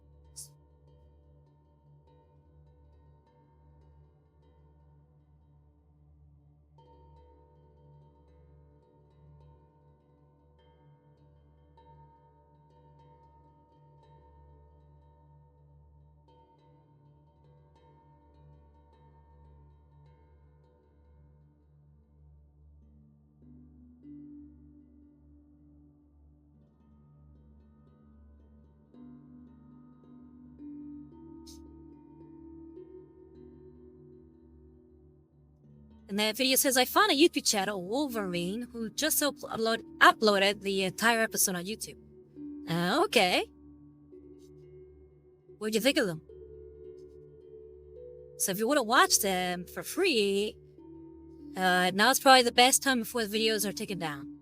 And that video says, I found a YouTube channel, Wolverine, who just uploaded the entire episode on YouTube. Okay. What'd you think of them? So if you want to watch them for free, now's probably the best time before the videos are taken down.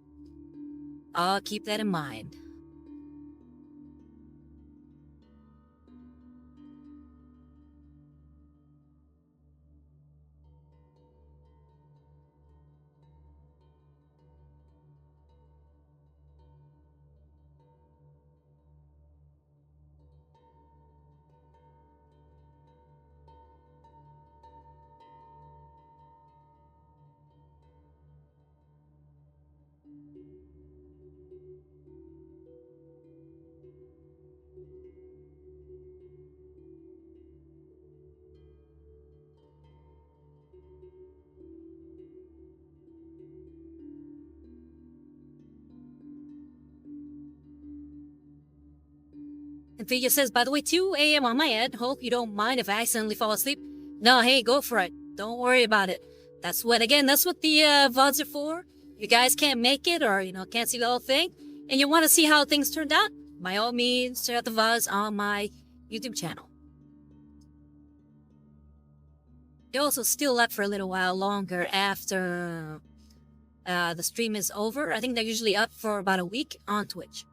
I'll keep that in mind. And Figure says, by the way, 2 a.m. on my end. Hope you don't mind if I accidentally fall asleep. No, hey, go for it. Don't worry about it. That's what the VODs are for. If you guys can't make it or, can't see the whole thing, and you want to see how things turned out, by all means, check out the VODs on my YouTube channel. They're also still up for a little while longer after the stream is over. I think they're usually up for about a week on Twitch.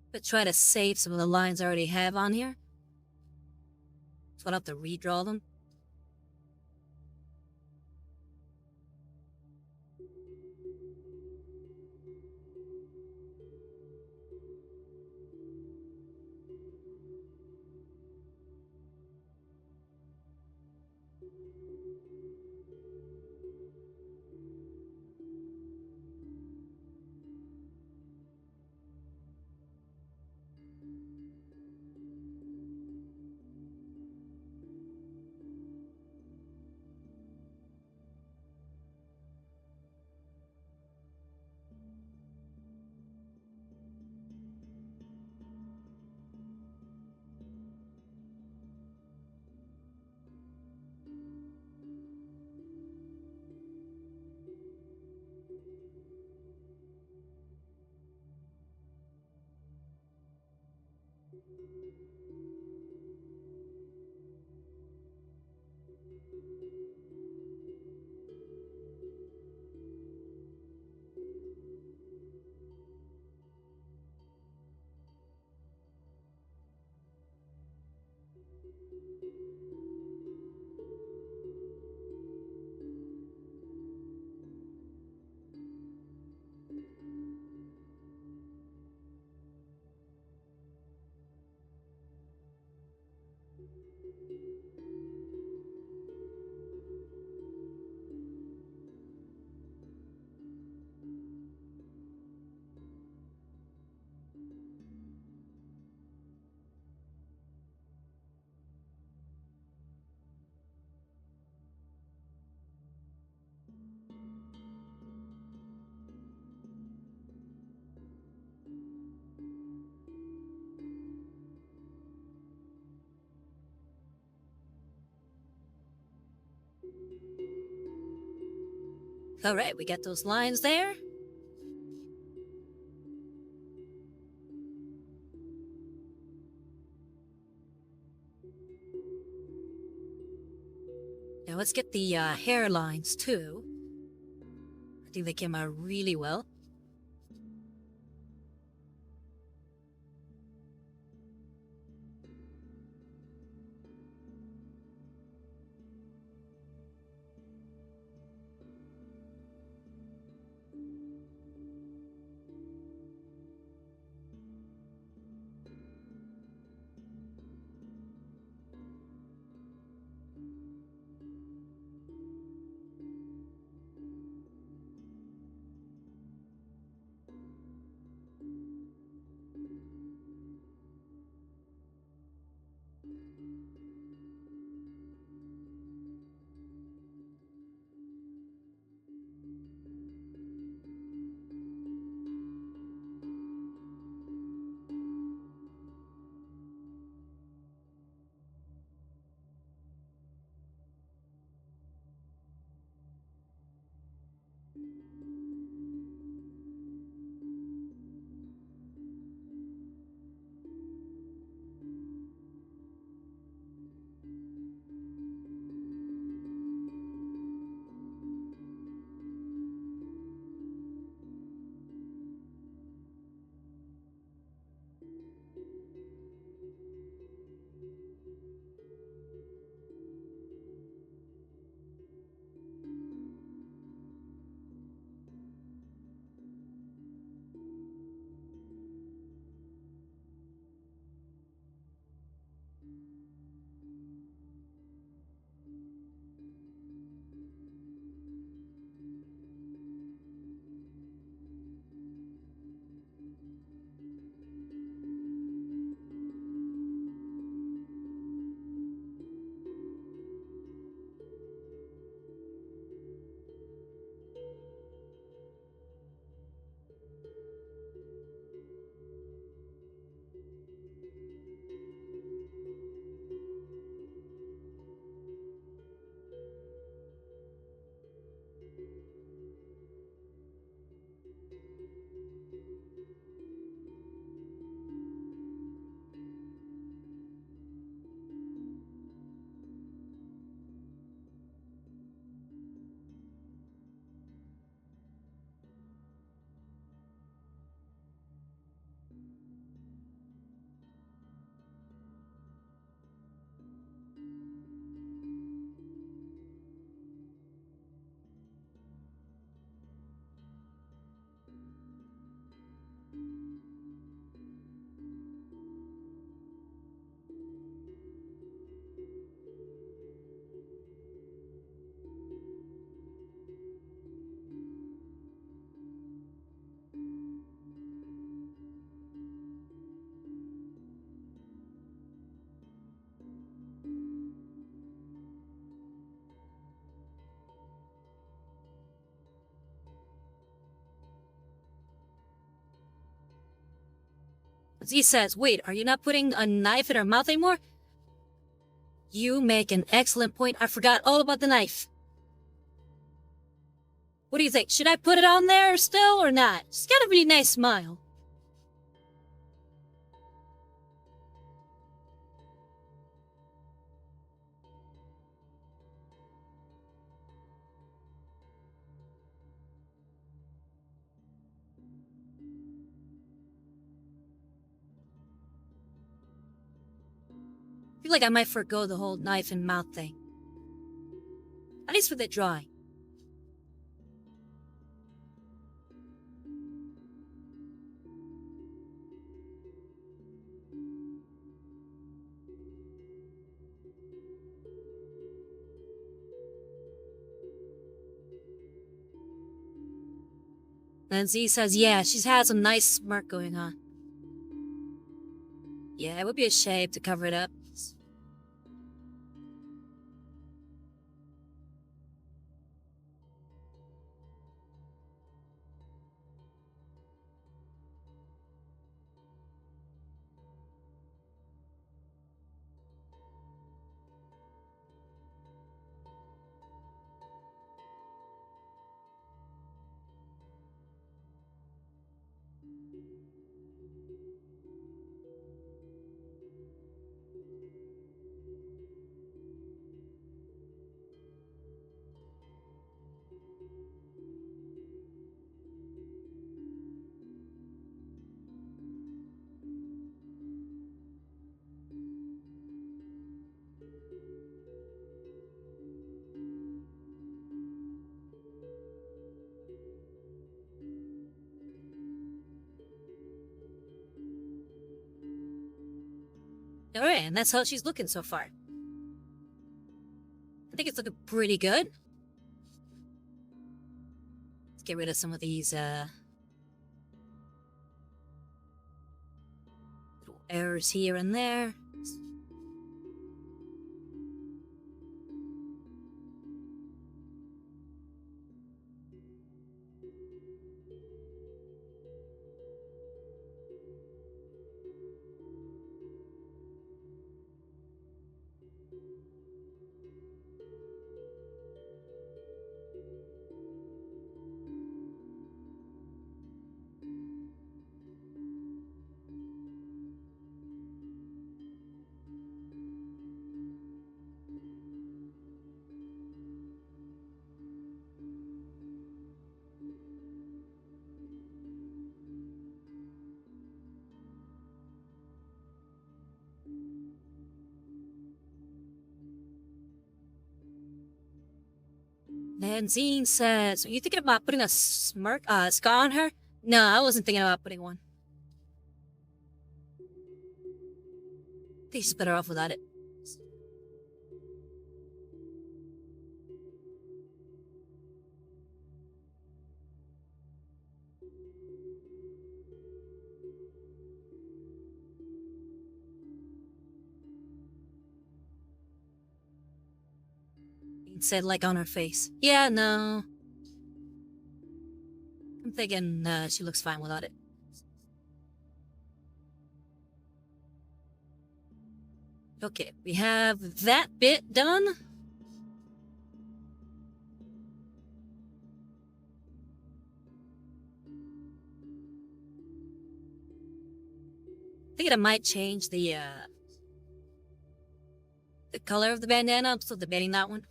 But try to save some of the lines I already have on here. So I'll have to redraw them. Alright, we got those lines there. Now let's get the hairlines too. I think they came out really well. Z says, wait, are you not putting a knife in her mouth anymore? You make an excellent point. I forgot all about the knife. What do you think? Should I put it on there still or not? She's got a really nice smile. I feel like I might forgo the whole knife and mouth thing. At least for the drawing. And Z says, yeah, she's had some nice smirk going on. Yeah, it would be a shame to cover it up. Alright, and that's how she's looking so far. I think it's looking pretty good. Let's get rid of some of these, little errors here and there. Lanzine says, are you thinking about putting a scar on her? No, I wasn't thinking about putting one. I think she's better off without it. It said, like, on her face. Yeah, no. I'm thinking she looks fine without it. Okay, we have that bit done. I think I might change the color of the bandana. I'm still debating that one.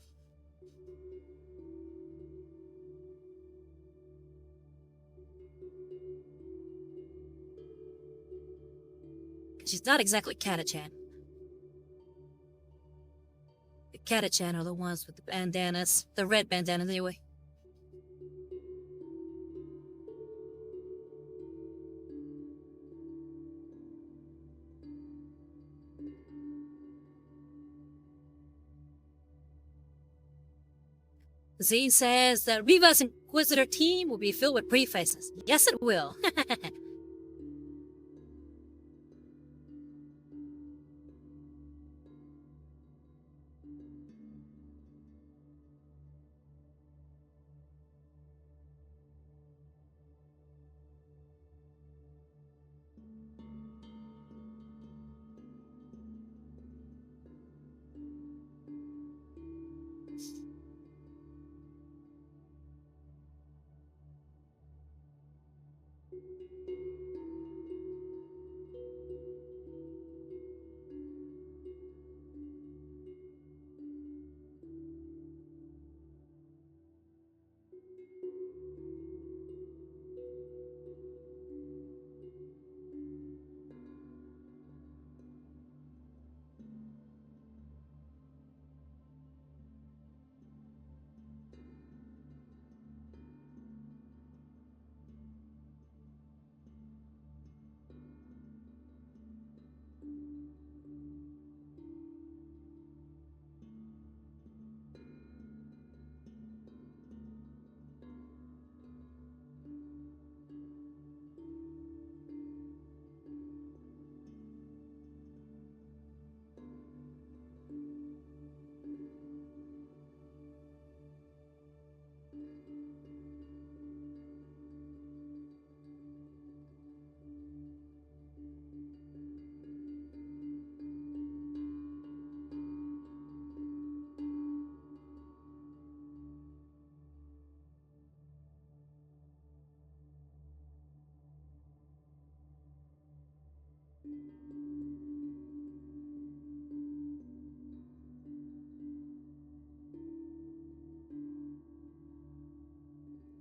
She's not exactly Katachan. The Katachan are the ones with the bandanas. The red bandanas, anyway. Z says that Riva's Inquisitor team will be filled with prefaces. Yes, it will.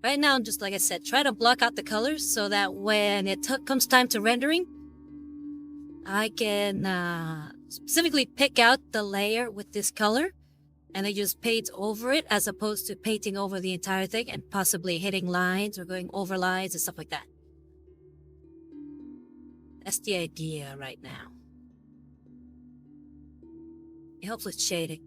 Right now, just like I said, try to block out the colors so that when it comes time to rendering, I can specifically pick out the layer with this color and I just paint over it as opposed to painting over the entire thing and possibly hitting lines or going over lines and stuff like that. That's the idea right now. It helps with shading.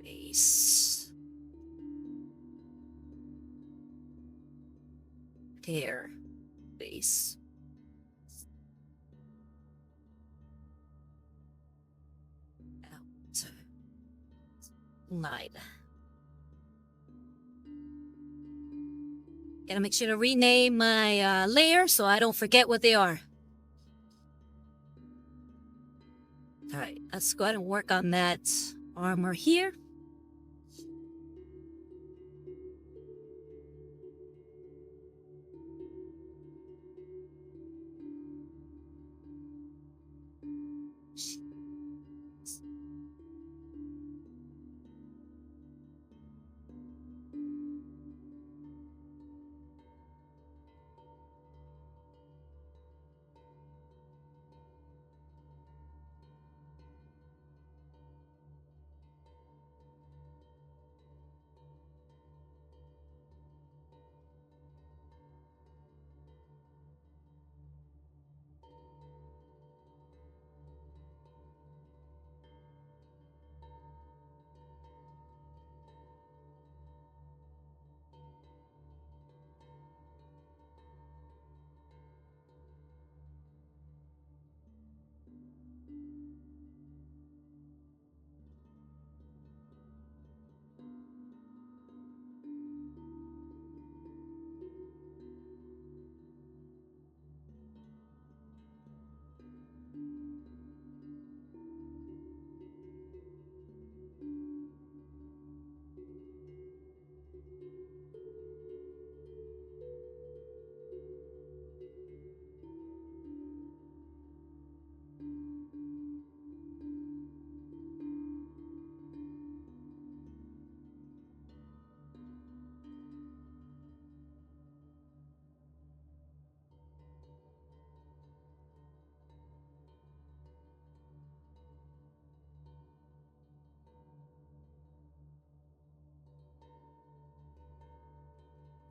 Base. Here. Base. Out. Line. Gotta make sure to rename my layers so I don't forget what they are. Alright, let's go ahead and work on that armor here.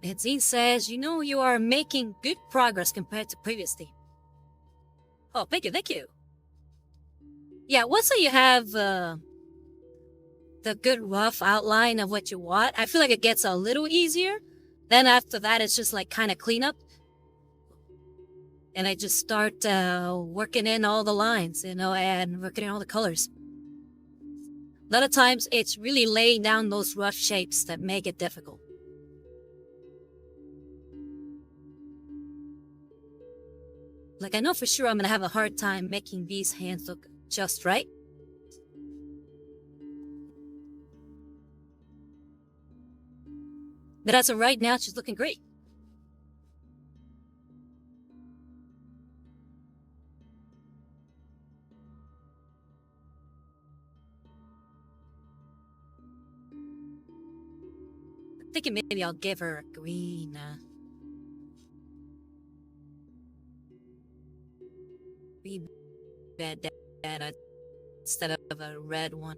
Benzine says, you know, you are making good progress compared to previously. Oh, thank you, thank you. Yeah, once you have the good rough outline of what you want, I feel like it gets a little easier. Then after that, it's just like kind of cleanup. And I just start working in all the lines, you know, and working in all the colors. A lot of times, it's really laying down those rough shapes that make it difficult. Like, I know for sure I'm gonna have a hard time making these hands look just right. But as of right now, she's looking great. I'm thinking maybe I'll give her a green. Green bandana instead of a red one.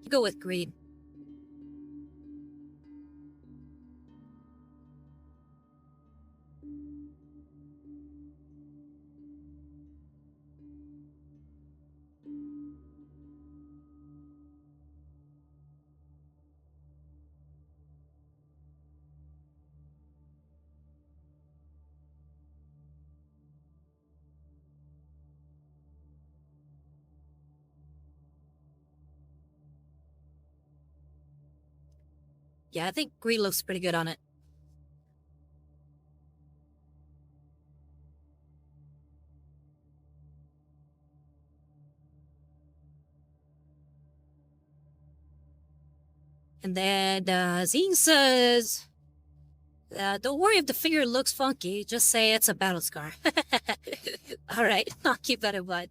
Go with greed. Yeah, I think greed looks pretty good on it. And then Zine says, don't worry if the figure looks funky, just say it's a battle scar. Alright, I'll keep that in mind.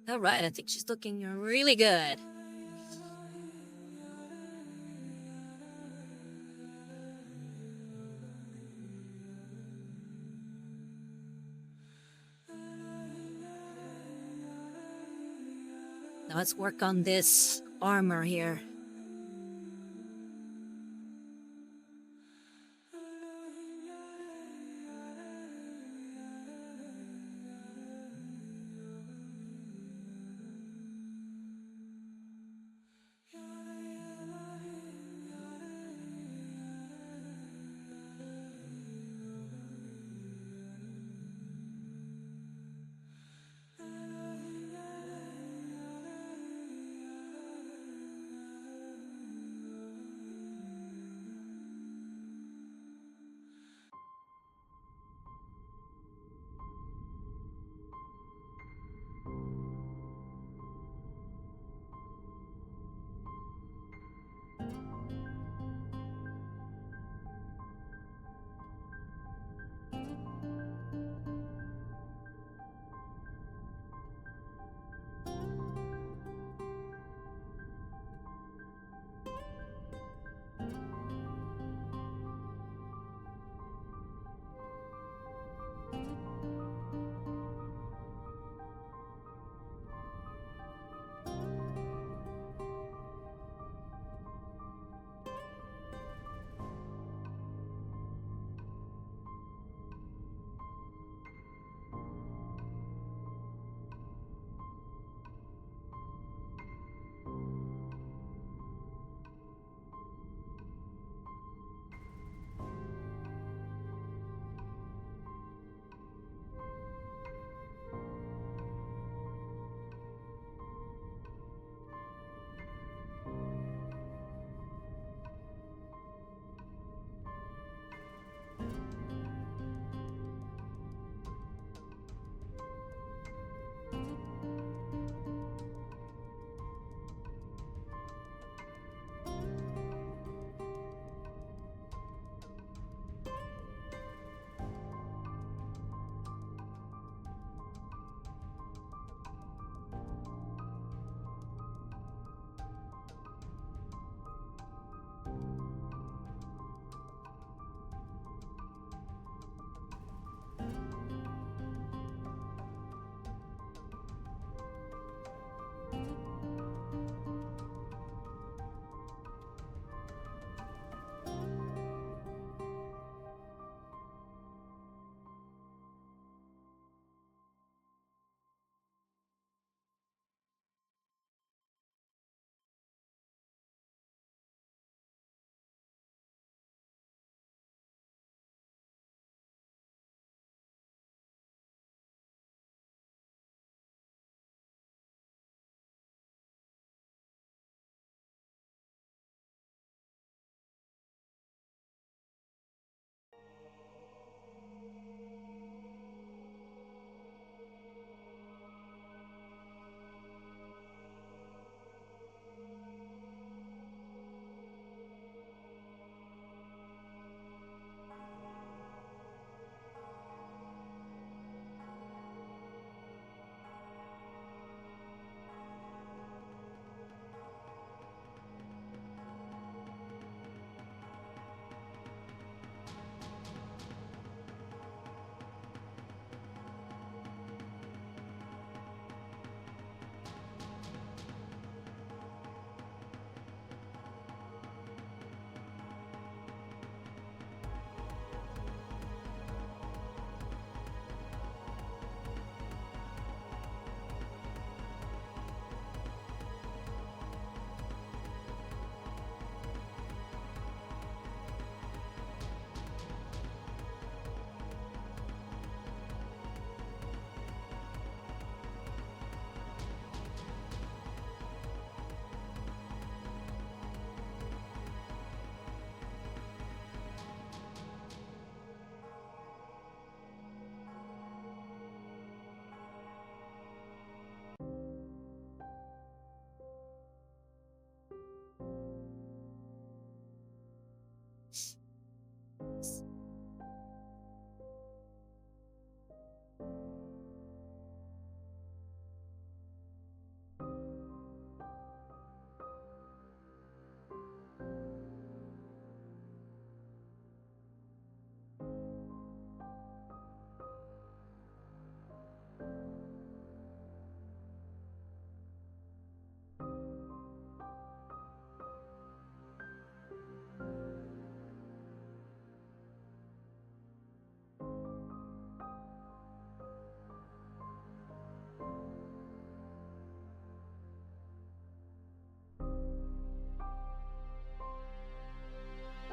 Alright, I think she's looking really good. Now let's work on this armor here.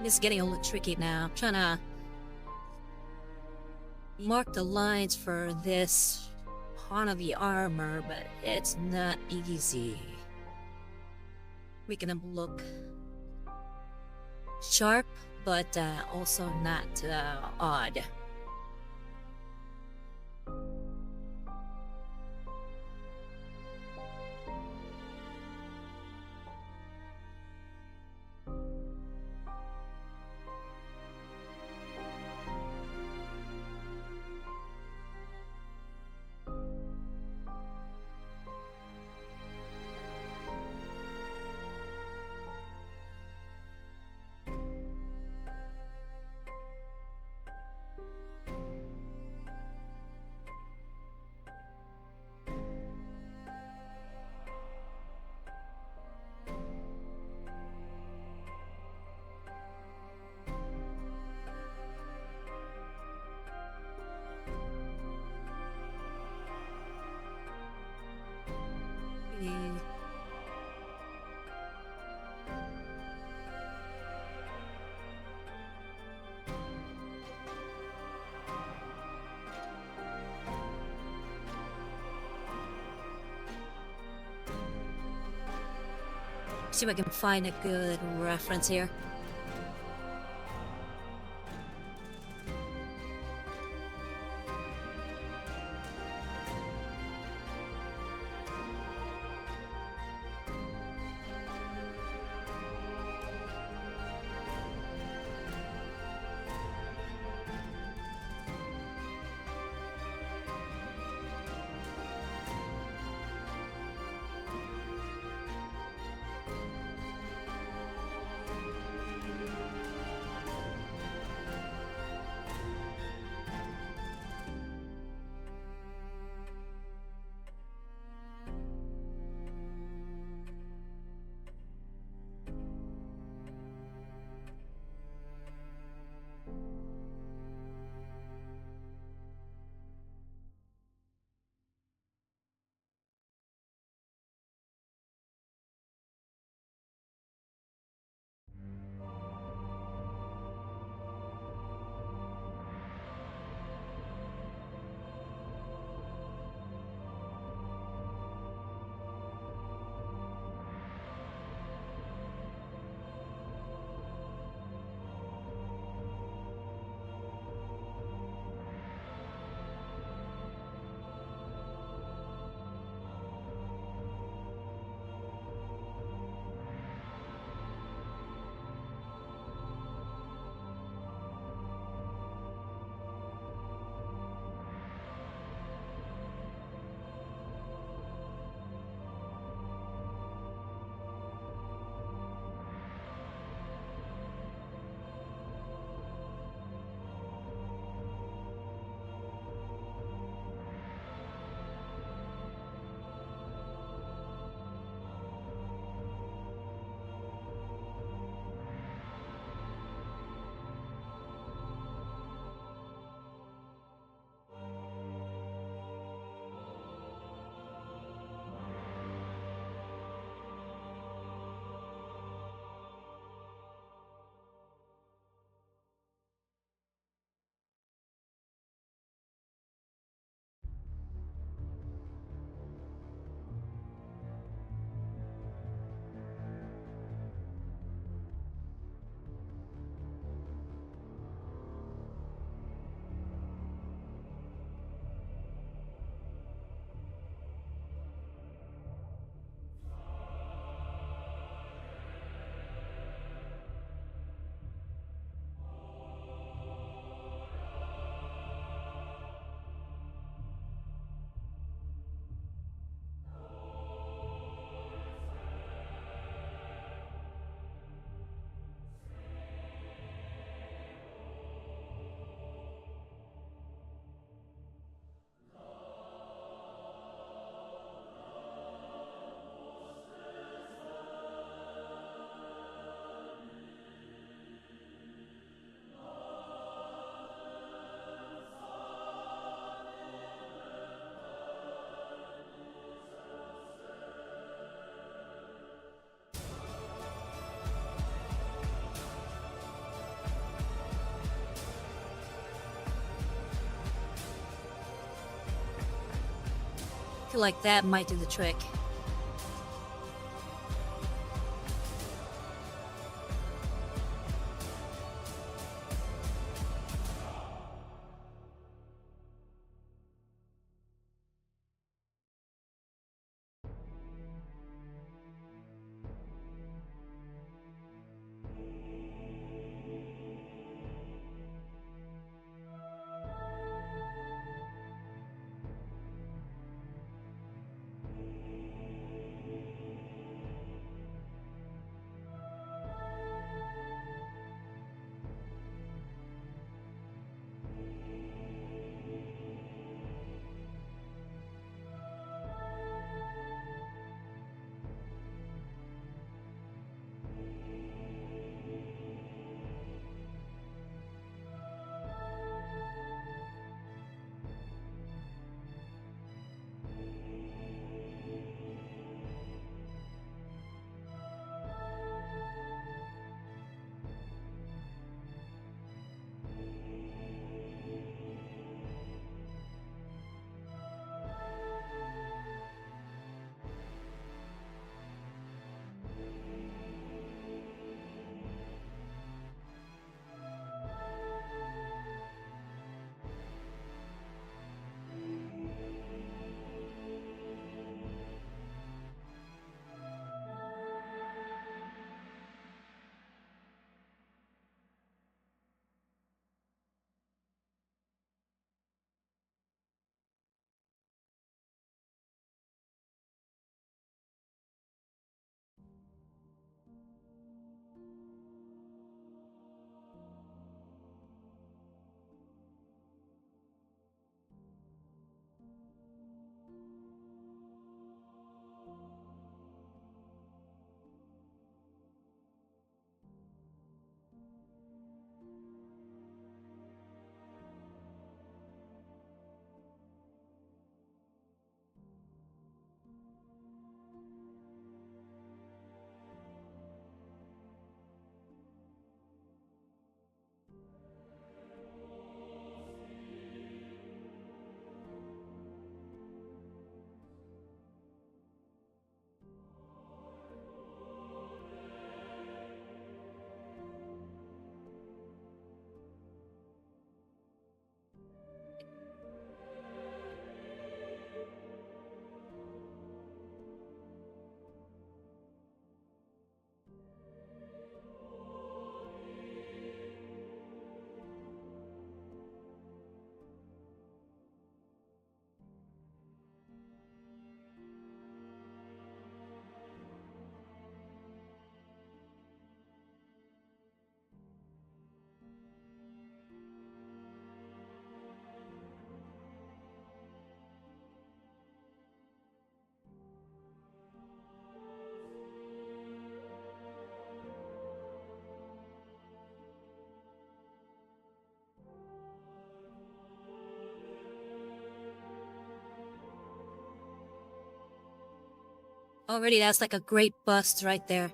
It's getting a little tricky now. I'm trying to mark the lines for this part of the armor, but it's not easy. Making them look sharp, but also not odd. Mm. See if I can find a good reference here. feel like that might do the trick. Already, that's like a great bust right there.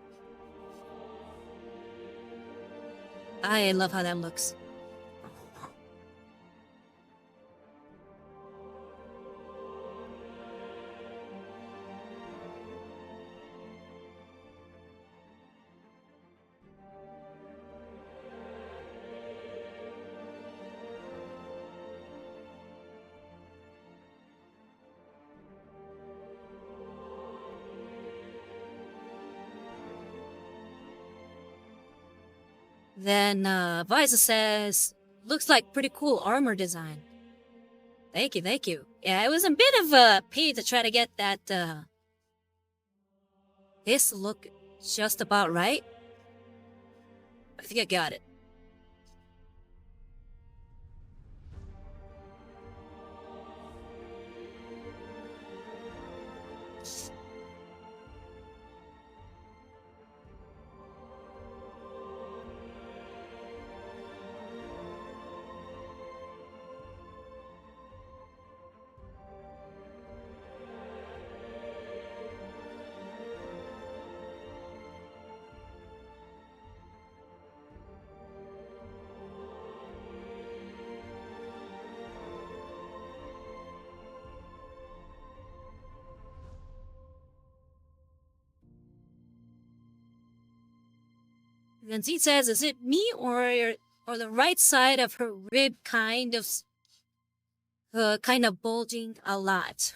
I love how that looks. Then Visa says, looks like pretty cool armor design. Thank you, thank you. Yeah, it was a bit of a pain to try to get that, this look just about right. I think I got it. Then Z says, is it me or the right side of her rib kind of bulging a lot?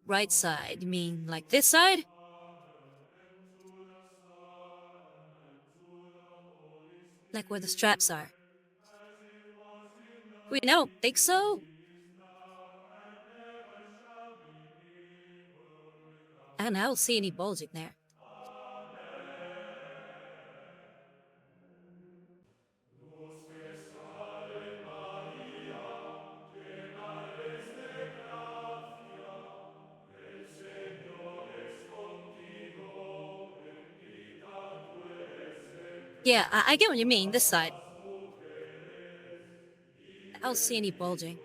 Right side, you mean like this side? Like where the straps are. Wait, I don't think so. And I don't see any bulging there. Yeah, I get what you mean, this side. I don't see any bulging.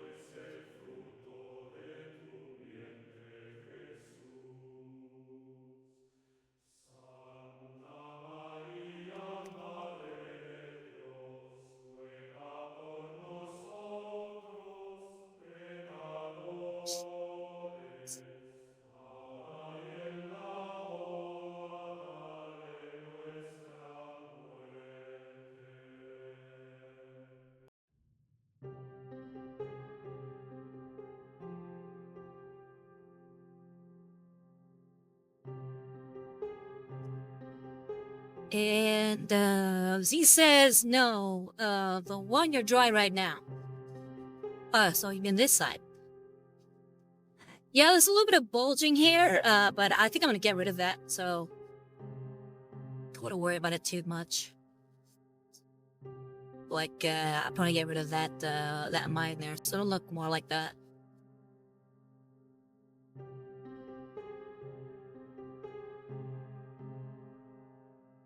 And Z says no, the one you're dry right now. So you mean this side. Yeah, there's a little bit of bulging here, but I think I'm gonna get rid of that, so don't want to worry about it too much. Like, I'll probably get rid of that mine there, so it'll look more like that.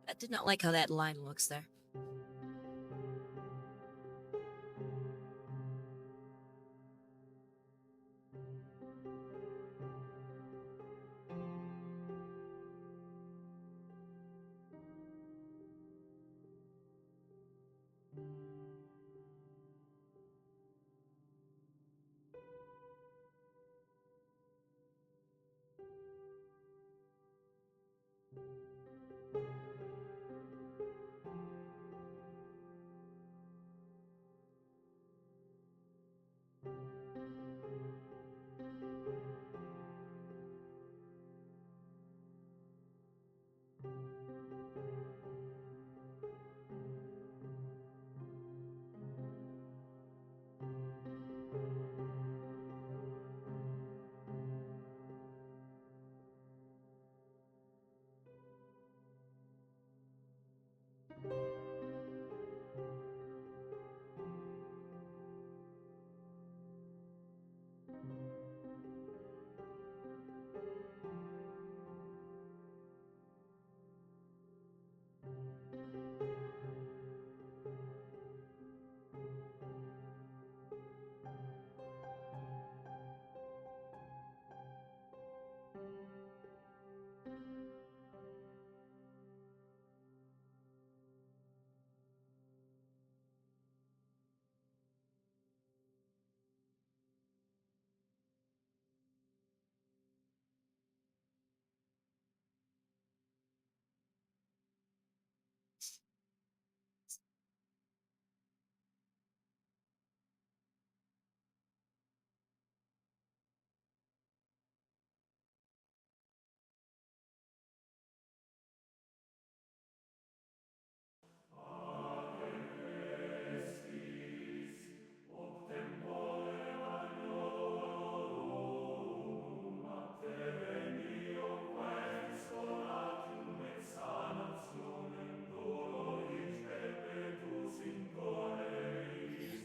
I did not like how that line looks there.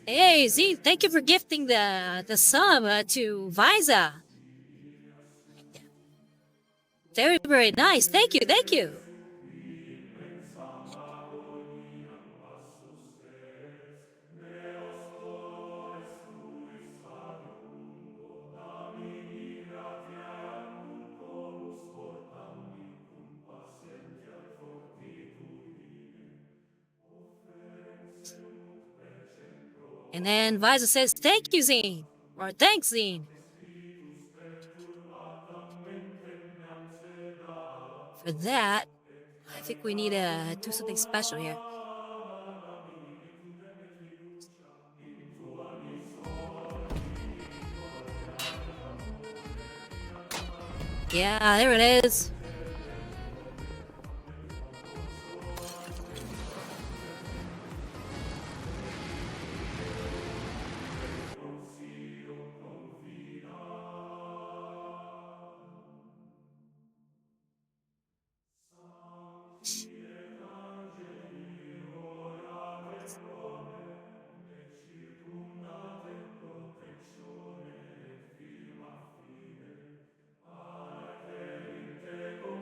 Hey, Z, thank you for gifting the sub to Visa. Very, very nice. Thank you, thank you. And then Visa says, thank you, Zine. Or thanks, Zine. for that, I think we need to do something special here. Yeah, there it is.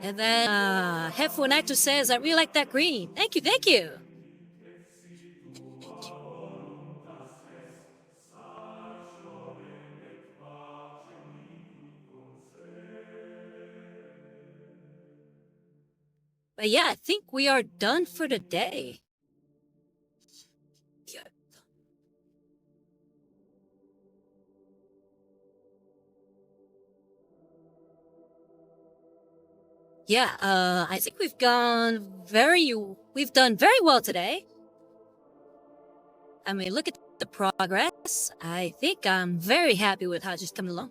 And then Headphone Actor says, I really like that green. Thank you, thank you. But yeah, I think we are done for the day. Yeah, I think we've done very well today. I mean, look at the progress. I think I'm very happy with how it's coming along.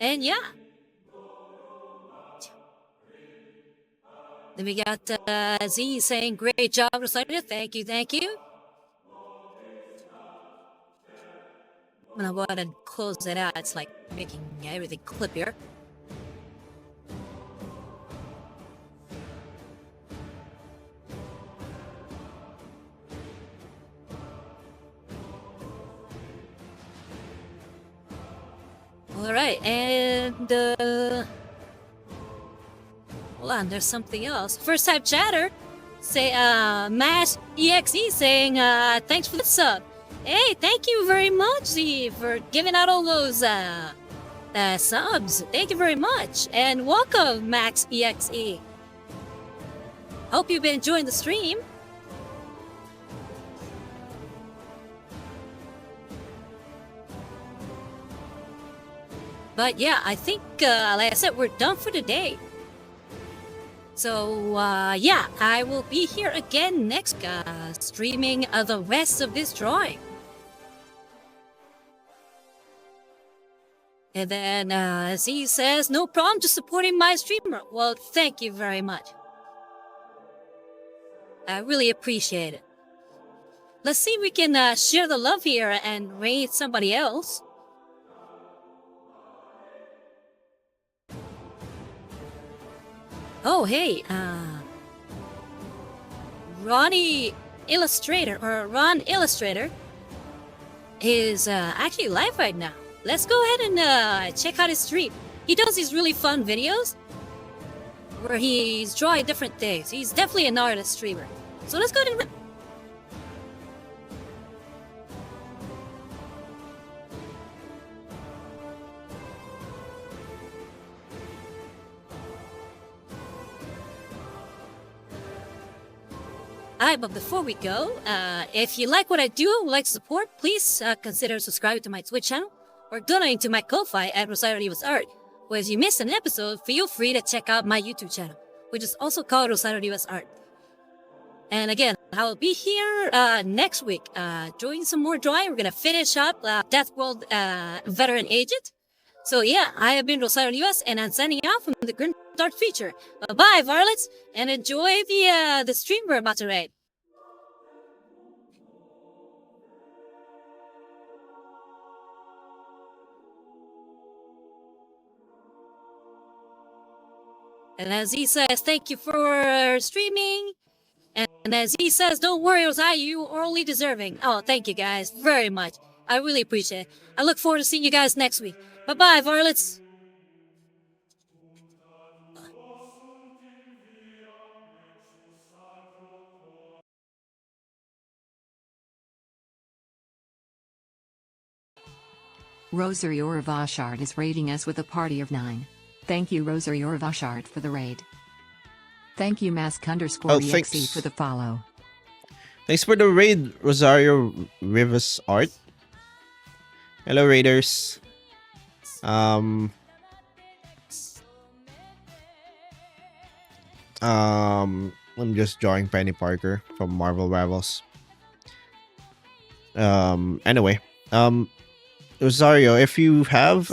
And yeah. Then we got Z saying, great job, Rosita. Thank you, thank you. I'm gonna go ahead and close it out. It's like making everything clippier. Alright, and hold on, there's something else. First time chatter, say Mash EXE saying thanks for the sub. Hey, thank you very much, Z, for giving out all those subs. Thank you very much, and welcome, Max EXE. Hope you've been enjoying the stream. But yeah, I think, like I said, we're done for the day. So, yeah, I will be here again next, streaming the rest of this drawing. And then, as he says, no problem, just supporting my streamer. Well, thank you very much. I really appreciate it. Let's see if we can share the love here and raid somebody else. Oh, hey, Ronnie Illustrator, or Ron Illustrator, is actually live right now. Let's go ahead and check out his stream. He does these really fun videos where he's drawing different things. He's definitely an artist streamer. So let's go ahead and... Alright, but before we go, if you like what I do and would like to support, please consider subscribing to my Twitch channel or donating to my Ko-Fi at Rosario Rivas Art. Or if you missed an episode, feel free to check out my YouTube channel, which is also called Rosario Rivas Art. And again, I will be here next week doing some more drawing. We're going to finish up Deathworld Veteran Agent. So yeah, I have been Rosario Rivas, and I'm signing out from the Grim Dark feature. Bye-bye, Varlets, and enjoy the stream we're about to raid. And as he says, thank you for streaming. And as he says, don't worry, Rosario, you are only deserving. Oh, thank you guys very much. I really appreciate it. I look forward to seeing you guys next week. Bye-bye, Varlets. Rosary Vashard is raiding us with a party of 9. Thank you Rosary Vashard for the raid. Thank you, Mask Oh, _EXE thanks. for the follow. Thanks for the raid, Rosario Rivas Art. Hello, raiders. I'm just drawing Penny Parker from Marvel Rivals. Anyway, Rosario, if you have